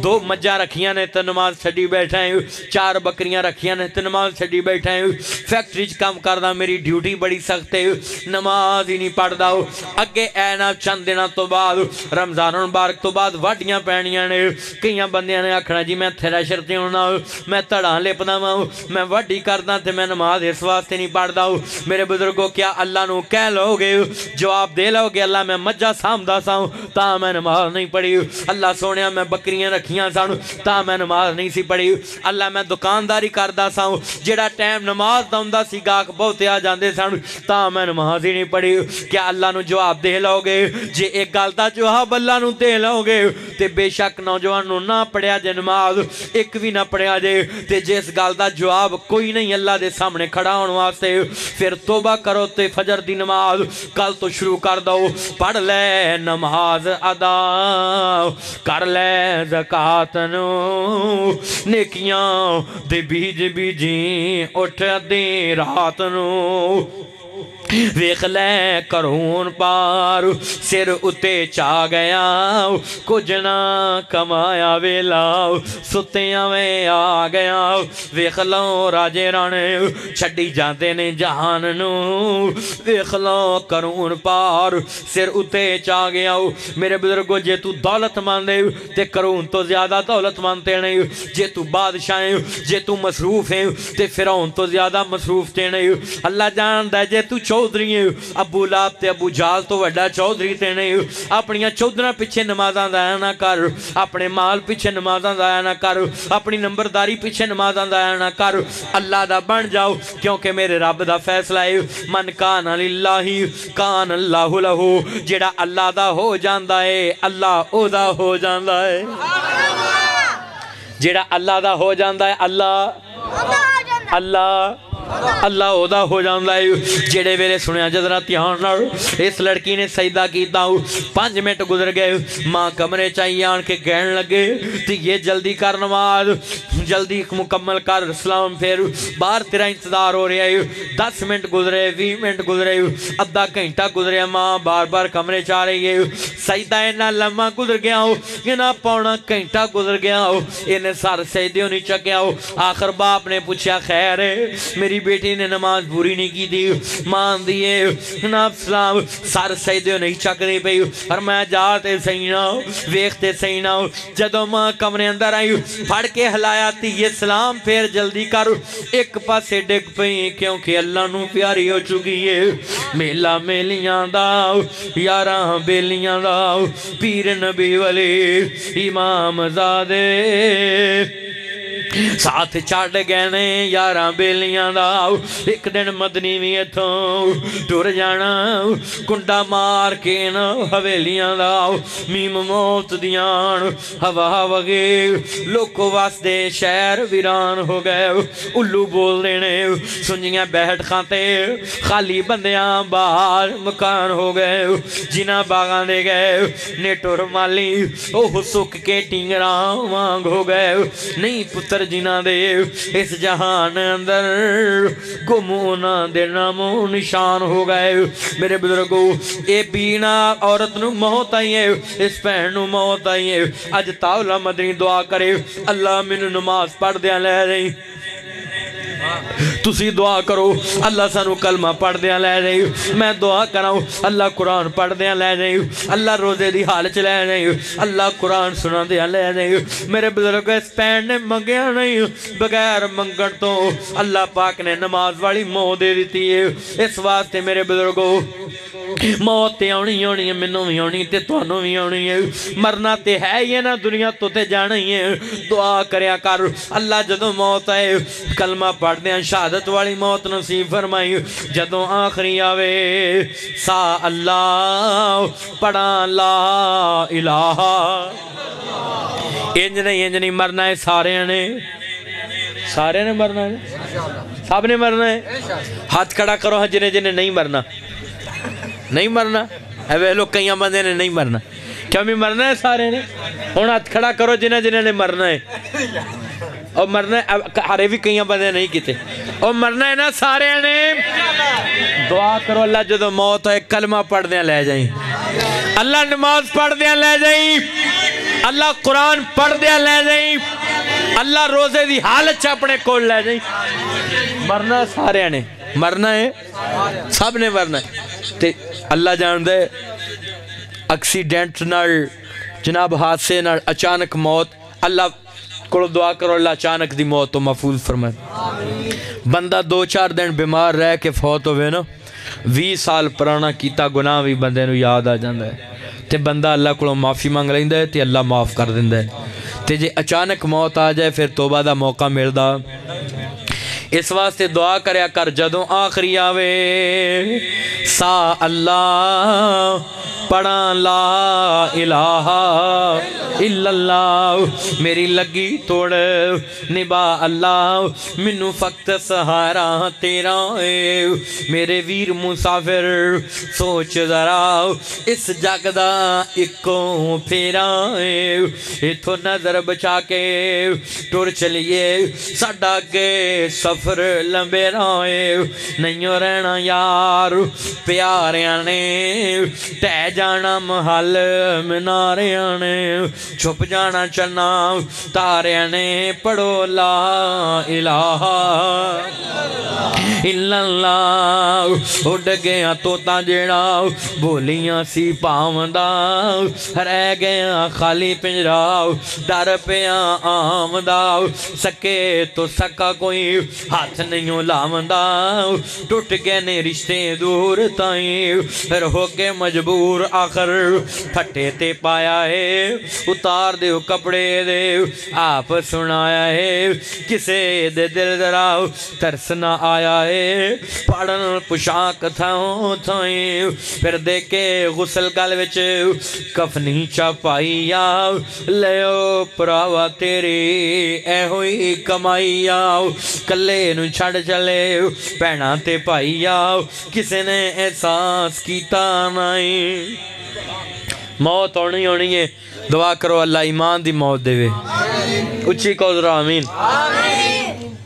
2 مجھا رکھیاں نے تے نماز چھڑی بیٹھا ہے 4 بکریاں رکھیاں نے تے نماز چھڑی بیٹھا ہے فیکٹری چ کام کردہ میری ڈیوٹی بڑی سخت ہے نماز ہی نہیں پڑھ دا اگے اینا چند دینا تو بعد رمضان مبارک تو بعد واڈیاں پینیاں نے کئی بندیاں نے آکھنا جی میں تھریشر تے ہونا میں تڑاں لپدا ہوں میں واڈی کردا تے میں نماز اس واسطے نہیں پڑھدا ہوں میرے بزرگوں کیا اللہ نو کہہ لو گے جواب دے لو گے اللہ میں مجھا سامدا سا تا میں نماز نہیں پڑھی اللہ سونیا میں بکریاں رکھیاں سن تا میں نماز نہیں سی پڑھی اللہ میں دکانداری کردا سا جیڑا ٹائم نماز دا ہوندا سی گاہک بہتے آ جاندے سن تا میں نماز ہی نہیں پڑھی کیا اللہ نو جواب دے لو گے جے ایک گل دا جواب اللہ نو دے لو گے تے بے شک نوجوان نو نہ پڑھیا جے نماز ایک بھی نہ پڑھیا جے تے جس گل دا جواب کوئی نہیں اللہ دے سامنے کھڑا ہون واسطے پھر توبہ کرو تے فجر دی نماز کل تو شروع کر دو پڑھ لے نماز ادا کر لے زکات نو نیکیاں دے بیج بیجیں اٹھ دے رات نو ویکھ لے کرون پار سر اتے چا گیا کچھ نہ کمایا ویلا ستیاں میں آ گیا ویکھ لو راجے رانے چھڈی جاندے نے جہان نو ویکھ لو کرون پار سر اتے چا گیا میرے بزرگو جے تو دولت ماندے تے کرون تو زیادہ دولت مانتے نہیں جے تو بادشاہ جے تو مصروف ہیں تے فرعون تو زیادہ مصروف تے نہیں اللہ جاندہ ہے جے تو چودھری ہیں ابو لاب تے ابو جال تو وڈا چودھری تے نہیں اپنی چودھرہ پیچھے نمازاں ضائع نہ کر اپنے مال پیچھے نمازاں ضائع نہ کر اپنی نمبرداری پیچھے نمازاں ضائع نہ کر اللہ دا بن جاؤ کیونکہ میرے رب دا فیصلہ ہے من کان للہ کان اللہ لہو جیڑا اللہ دا ہو جاندہ ہے اللہ او دا ہو جاندہ ہے جیڑا اللہ دا ہو جاندہ ہے اللہ او دا ہو جاندہ ہے جیڑے ویلے سنیا جذرہ تیان نار اس لڑکی نے سجدہ کیتا ہوں 5 منٹ گزر گئے ماں کمرے چاہیے آن کے کہنے لگے تو یہ جلدی کر نماز جلدی مکمل کر اسلام پھر باہر تیرا انتظار ہو رہا ہے 10 منٹ گزرے 20 منٹ گزرے ادھا گھنٹہ گزرے ماں بار بار کمرے چاہ رہی ہے سجدہ اینا لمحہ گزر گیا ہو اینا پونا گھنٹہ گزر گیا ہو انہیں سار سجدے نہیں چکیا ہو آخر باپ نے پوچھا خیر ہے میری بیٹی نے نماز پوری نہیں کی دی مان دیئے ناب سلام سار سجدے نہیں چک دی پئی اور میں جاتے سینا ویختے سینا جدو ماں کمرے اندر آئی پھڑ کے ہلایا تھی یہ سلام پھر جلدی کر ایک پاسے ڈگ پئی کیونکہ اللہ نو پیاری ہو چکی ہے میلا میلیاں داؤ یاراں بیلیاں داؤ پیر نبی ولی امام زادے ساتھ چاڑ گئے نے یاراں بیلیاں داؤ ایک دن مدنی بھی اتھوں ٹور جانا کنڈا مار کے نا حویلیاں داؤ میم موت دیان ہوا وگے لوکو واسدے شہر ویران ہو گئے الو بول دینے سنجیاں بیٹھ کھانتے خالی بندیاں باہر مکان ہو گئے جنہ باغاں دے گئے نیٹور مالی اوہ سک کے ٹینگراں مانگ ہو گئے نہیں پتر جنہ دے اس جہان اندر گمونا دے نامو نشان ہو گئے میرے بزرگو اے بینا عورت نو موت آئی ہے اس پہن نو موت آئی ہے اج تاولا مدنی دعا کرے اللہ من نماز پڑھ دیا لے رہی تسی دعا کرو اللہ سانو کلمہ پڑھ دیا لے رہی میں دعا کراؤں اللہ قرآن پڑھ دیا لے رہی اللہ روزے دی حال چلے رہی اللہ قرآن سنا دیا لے رہی میرے بزرگ اس پین نے منگیا نہیں بغیر منگن تو اللہ پاک نے نماز والی موت دے دیتی ہے اس واسطے میرے بزرگو موت تے آنی آنی ہے منوں بھی آنی تے توانوں بھی آنی ہے مرنا تے ہے یہ نا دنیا تو تے جانا ہی ہے دعا کریا کر اللہ جدو موت آئے کلمہ پڑھ دیا شہادت والی موت نصیب فرمائی جدو آخری آوے سا اللہ پڑھا لا الہ انج نہیں مرنا ہے سارے نے مرنا ہے سب نے مرنا ہے ہاتھ کھڑا کرو جنہیں نہیں مرنا نہیں مرنا ہے وہ لوگ کئی بندے نے نہیں مرنا کیا بھی مرنا ہے سارے نے ہون ہاتھ کھڑا کرو جنہیں نے مرنا ہے اور مرنا ہے ہرے بھی کئی بندے نہیں کیتے اور مرنا ہے نا سارے نے دعا کرو اللہ جدو موت ہے کلمہ پڑھ دیا لے جائیں اللہ نماز پڑھ دیا لے جائیں اللہ قرآن پڑھ دیا لے جائیں اللہ روزے دی حالت اپنے کول لے جائیں مرنا ہے سارے نے مرنا ہے سب نے مرنا ہے تے اللہ جان دے ایکسیڈنٹ نال جناب حادثے نال اچانک موت اللہ کو دعا کرو اللہ اچانک دی موت تو محفوظ فرمائے بندہ 2-4 دن بیمار رہ کے فوت ہوئے نا 20 سال پرانا کیتا گناہ بھی بندے نو یاد آ جاندہ ہے تے بندہ اللہ کو معافی مانگ لیندہ ہے تے اللہ معاف کر دیندہ ہے تے جے اچانک موت آ جائے پھر توبہ دا موقع ملدا اس واسطے دعا کریا کر جدوں آخری آوے سا اللہ پڑھا لا الہ الا اللہ میری لگی توڑ نبا اللہ منو فقط سہارا تیرا اے میرے ویر مسافر سوچ ذرا اس جگ دا اکو پھیرا اے اتھو نظر بچا کے ٹور چلیے ساڈا کے سفر لمبے رائے نہیں رہنا یار پیاریاں نے ٹہ جانا محل مناریاں نے چھپ جانا چنا تاریاں نے پڑھو لا الہ الا اللہ اڈ گیا توتا جیڑا بولیاں سی پاوندا رہ گیا خالی پنجرا ڈر پیا آمدا سکے تو سکا کوئی ہاتھ نہیں لاوندا ٹوٹ گئے نے رشتے دور تائیں پھر ہو کے مجبور آخر پھٹے تے پایا ہے اتار دے کپڑے دے آپ سنایا ہے کسے دے دل دراؤ ترس نہ آیا ہے پڑھن پشاک تھاؤں تھائیں پھر دیکھے غسل گل وچ کفنی چاپائی آؤ لیو پراوا تیری اے ہوئی کمائی آؤ کلے نو چھڑ چلے پہنا تے پائی آؤ کسے نے احساس کیتا نہیں موت ہونی ہے دعا کرو اللہ ایمان دی موت دے اچھی کو ذرا آمین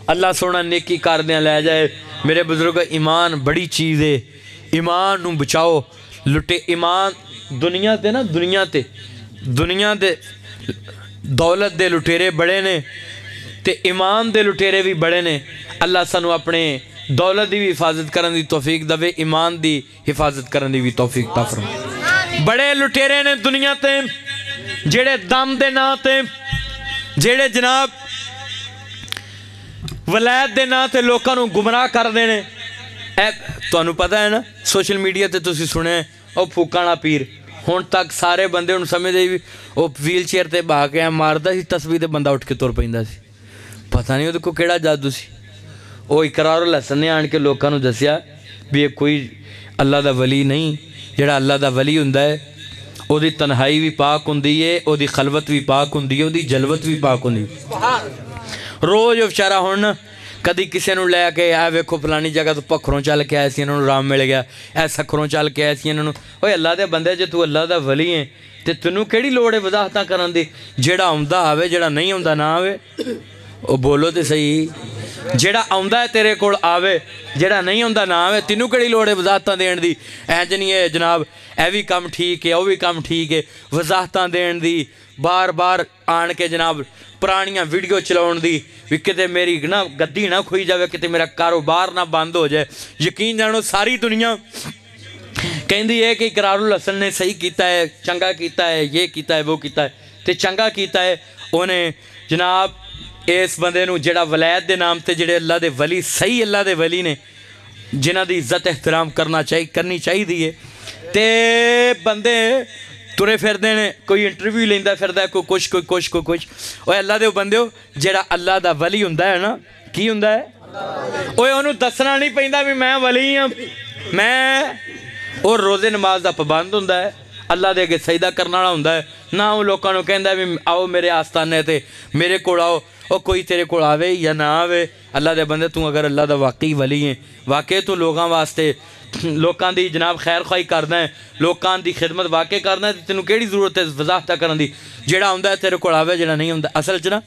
اللہ سونا نیکی کر دیا لے جائے میرے بزرگ ایمان بڑی چیز ہے ایمان نو بچاؤ لٹے ایمان دنیا تے نا دنیا تے دولت دے لٹیرے بڑے نے تے ایمان دے لٹیرے بھی بڑے نے اللہ سانو اپنے دولت دی بھی حفاظت کرن دی توفیق دے ایمان دی حفاظت کرن دی بھی توفیق تا فرمائے بڑے لٹیرے نے دنیا تے جیڑے دم دے نا تے جیڑے جناب ولایت دے نا تے لوکاں نو گمراہ کر دینے تو انہوں پتہ ہے نا سوشل میڈیا تے تسی سنے او پھوکانا پیر ہون تک سارے بندے انہوں سمجھ دے او ویل چیئر تے باہ کے ماردہ سی تسبیح تے بندہ اٹھ کے طور پہندہ سی پتہ نہیں وہ کو کیڑا جادو سی او اقرار الحسن نے آن کے لوکاں نو دسیا بھی یہ کوئی اللہ دا ولی نہیں جڑا اللہ دا ولی ہوندہ ہے او دی تنہائی بھی پاک ہوندی ہے او دی خلوت بھی پاک ہوندی ہے او دی جلوت بھی پاک ہوندی ہے روز افشارہ ہونا کدی کسی نو لے کے آئے ویکھو پلانی جگہ تو پکھروں چل کے آئے سی انہوں نے رام مل گیا اے سکھروں چل کے آئے سی انہوں نے اوہ اللہ دے بندے جو تو اللہ دا ولی ہیں تے تنوں کیڑی لوڑے وضاحتاں کرن دی جیڑا آمدہ آوے جیڑا نہیں آمدہ نہ آوے او بولو تے صحیح جیڑا آمدہ ہے تیرے کوڑ آوے جیڑا نہیں آمدہ نہ آوے تنوں کیڑی لوڑے وضاحتاں دین دی جنی ہے جناب اے بھی کم ٹھیک ہے او بھی کم ٹھیک ہے وضاحتاں دین دی بار بار آن کے جناب پرانیاں ویڈیو چلاؤن دی بھی کتے میری گدی نہ کھوئی جاوے کتے میرا کاروبار نہ بند ہو جائے یقین جانو ساری دنیا کہیں دی ہے کہ اقرار الحسن نے صحیح کیتا ہے چنگا کیتا ہے یہ کیتا ہے وہ کیتا ہے تے چنگا کیتا ہے انہیں جناب اس بندے نو جڑا ولایت دے نام تے جڑے اللہ دے ولی صحیح اللہ دے ولی نے جنہ دی عزت احترام کرنی چاہیے دیئے تے بندے تورے پھر دینے کوئی انٹرویو لیندہ پھر دے کوئی کچھ اوہ اللہ دے بندے ہو جڑا اللہ دا ولی ہوندہ ہے نا کی ہوندہ ہے اوہ انہوں دسنا نہیں پہندہ بھی میں ولی ہوں میں اور روزے نماز دا پابند ہوندہ ہے اللہ دے کے سجدہ کرنا ہوندہ ہے نہ وہ لوگوں نے کہندہ ہے بھی آؤ میرے آستانے تے میرے کوڑ آؤ اور کوئی تیرے کوڑ آوے یا نہ آوے اللہ دے بندے تو اگر اللہ دا واقعی ولی ہیں واقعی تو لوگاں واسطے لوکاں دی جناب خیر خواہی کرنا ہے لوکاں دی خدمت واقع کرنا ہے تینوں کیڑی ضرورت ہے وضاحتہ کرن دی جیڑا ہوندہ ہے تیرے کوڑ آوے جیڑا نہیں ہوندہ اصل چنا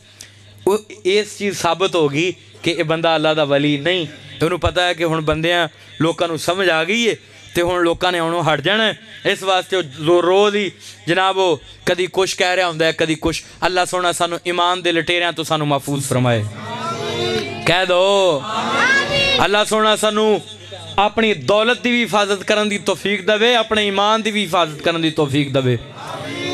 اس چیز ثابت ہوگی کہ یہ بندہ اللہ دا ولی نہیں انہوں پتہ ہے کہ ہن بندیاں لوکاں نو سمجھ آ گئی ہے تے ہن لوکاں نے انہوں ہٹ جانا ہے اس واسطے روز ہی جناب وہ کدی کچھ کہہ رہا ہوندہ ہے کدی کچھ اللہ سونا سانو ایمان دے لٹیریاں تو سانو محفوظ فرمائے کہہ دو اللہ سونا سانو اپنی دولت دی بھی حفاظت کرن دی توفیق دے اپنے ایمان دی بھی حفاظت کرن دی توفیق دے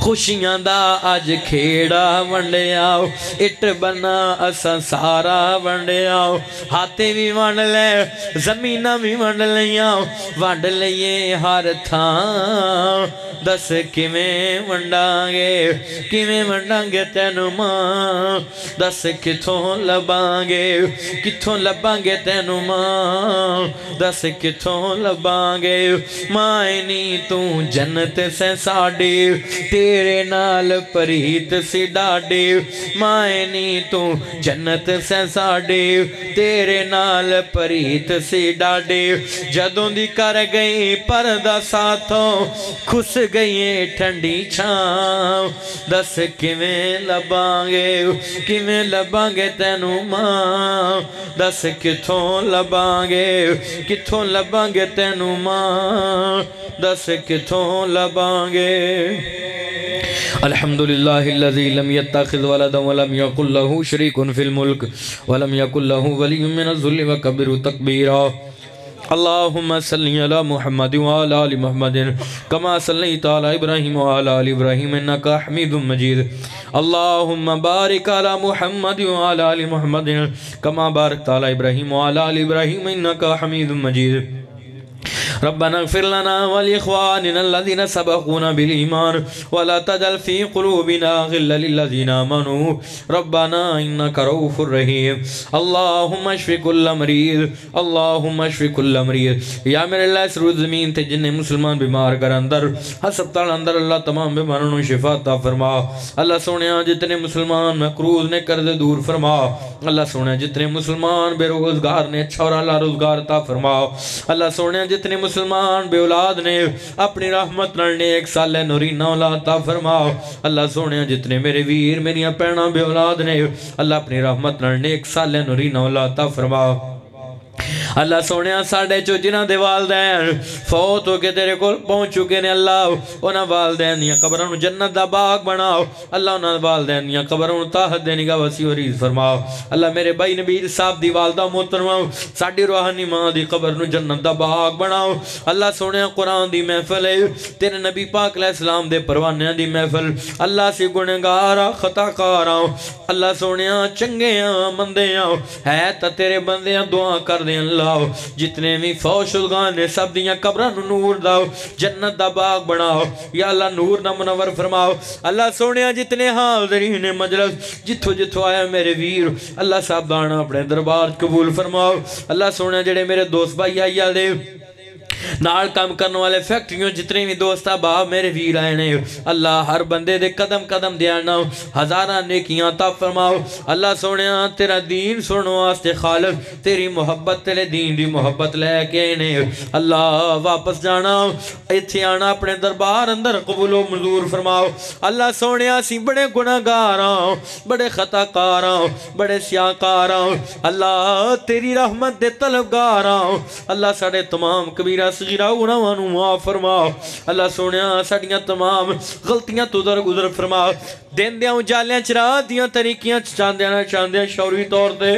خوشیاں دا اج کھیڑا ونڈیاؤ اٹ بنا اساں سارا ونڈیاؤ ہاتھے بھی ونڈ لے زمینہ بھی ونڈ لیاؤ ونڈ لئیے ہر تھاں دس کیویں ونڈانگے تینو ماں دس کتھوں لبانگے تینو ماں دس کتھوں لبانگے مائنی تو جنت سے ساڑی تیرے نال پریت سی ڈاڑی مائنی تو جنت سے ساڑی تیرے نال پریت سی ڈاڑی جدوں دی کر گئی پردہ ساتھوں کھس گئی ٹھنڈی چھاں دس کیویں لبانگے تینو ماں دس کتھوں لبانگے تینو ماں دس کتھوں لبانگے الحمدللہ الذی لم يتخذ ولدا ولم يكن له شریک فی الملک ولم يكن له ولی من الذل وکبرہ تکبیرا اللہم صلی علی محمد وعلی آل محمد کما صلیت علی ابراہیم وعلی آل ابراہیم انکا حمید مجید اللہم بارک علی محمد وعلی آل محمد کما بارکت علی ابراہیم وعلی آل ابراہیم انکا حمید مجید ربنا اغفر لنا ولإخواننا الذين سبقونا بالإيمان ولا تجعل في قلوبنا غلا للذين آمنوا ربنا إنك رؤوف رحيم اللهم اشف كل مريض یا میرے اللہ اس روز زمین تے جن مسلمان بیمار کر اندر ہسپتال اندر اللہ تمام بیماروں کو شفا عطا فرما اللہ سونیا جتنے مسلمان مقروض نے قرض دور فرما اللہ سونیا جتنے مسلمان بے روزگار نے اچھا اور اللہ روزگار عطا فرما اللہ سونیا جتنے مسلمان بے اولاد نے اپنی رحمت نڑنے ایک سال نورینہ اولاد عطا فرماؤ اللہ سونے جتنے میرے ویر میری پینا بے اولاد نے اللہ اپنی رحمت نڑنے ایک سال نورینہ اولاد عطا فرماؤ اللہ سونے ساڑھے چو جنہ دے والدین فوت ہو کے تیرے کو پہنچ چکے نے اللہ انہاں والدین یا قبروں جنت دا باغ بناؤ اللہ انہاں والدین یا قبروں تاہت دینے کا وسیع و ریز فرماؤ اللہ میرے بھائی نبیر صاحب دی والدہ محترمہ ساڑھی روحانی ماں دی قبروں جنت دا باغ بناؤ اللہ سونے قرآن دی محفل ہے تیرے نبی پاک علیہ السلام دے پروانے دی محفل اللہ سے گنہگارا خطا کاراؤ اللہ سونے چنگیاں مندیاں ہے تا تیرے بندیاں دعا کر دیں اللہ جتنے بھی فوت شدگان نے سب دیاں قبران نور داؤ جنت دا باغ بناؤ یا اللہ نور نہ منور فرماؤ اللہ سونیا جتنے حاضرین مجلس جتھو آیا میرے ویر اللہ صاحب دانا اپنے دربار قبول فرماؤ اللہ سونیا جڑے میرے دوست بھائی آئیا دے نال کام کرنے والے فیکٹریوں جتنے بھی دوستا باپ میرے ویر آئے نے اللہ ہر بندے دے قدم قدم دیانا ہزارہ نیکیاں عطا فرماؤ اللہ سونیا تیرا دین سنو واسطے خالق تیری محبت تیرے دین دی محبت لے کے نے اللہ واپس جانا ایتھے آنا اپنے دربار اندر قبول و منظور فرماؤ اللہ سونیا سی بڑے گناہگاراں بڑے خطا کاراں بڑے سیاکاراں اللہ تیری رحمت دے طلبگاراں اللہ ساڑے تمام کبیرہ صغیرہ گناہوں معاف فرماؤ اللہ سونیا ساڑیاں تمام غلطیاں تو در گزر فرماؤ دین دیاں اجالیاں چرا دیاں طریقیاں چاندیاں شعوری طور تے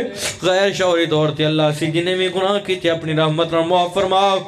غیر شعوری طور تے اللہ سی جنہیں بھی گناہ کی تے اپنی رحمت را معاف فرماؤ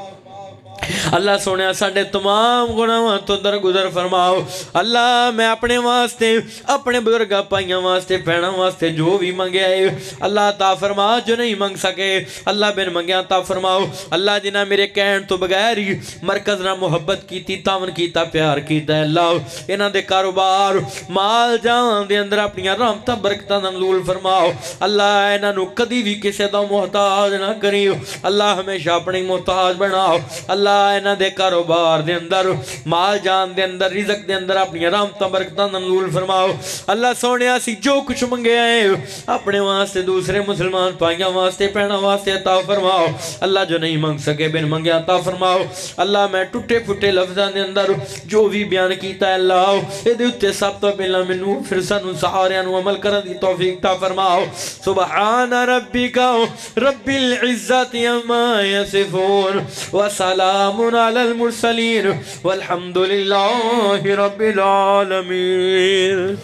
اللہ سونے ساڑھے تمام گناہوں تو درگزر فرماؤ اللہ میں اپنے واسطے اپنے بزرگا پائیاں واسطے پیڑاں واسطے جو بھی منگے آئے اللہ عطا فرما جو نہیں منگ سکے اللہ بن منگے عطا فرماؤ اللہ جنہ میرے کہن تو بغیر ہی مرکز نہ محبت کیتی تاون کیتا پیار کیتا ہے اللہ انہاں دے کاروبار مال جان دے اندر اپنی رحمتہ برکتہ نزول فرماؤ اللہ انہاں نو کدی بھی کسے دا محتاج نہ کری اللہ ہمیشہ اپنی محتاج بناؤ اللہ انہاں دے کاروبار دے اندر مال جان دے اندر رزق دے اندر اپنی رحمتہ برکتہ نزول فرماؤ اللہ سونیا سی جو کچھ منگے آئے اپنے واسطے دوسرے مسلمان پائیاں واسطے پہنا واسطے عطا فرماؤ اللہ جو نہیں منگ سکے بن منگے عطا فرماؤ اللہ میں ٹوٹے پھٹے لفظان دے اندر جو بھی بیان کیتا ہے اللہ اے دے اتے سب تو پہلا منو پھر سنو سہاریانو عمل کر دی توفیق عطا فرماؤ سبحان ربک رب العزت اما یصفون وسلام علی المرسلین والحمد للہ رب العالمین.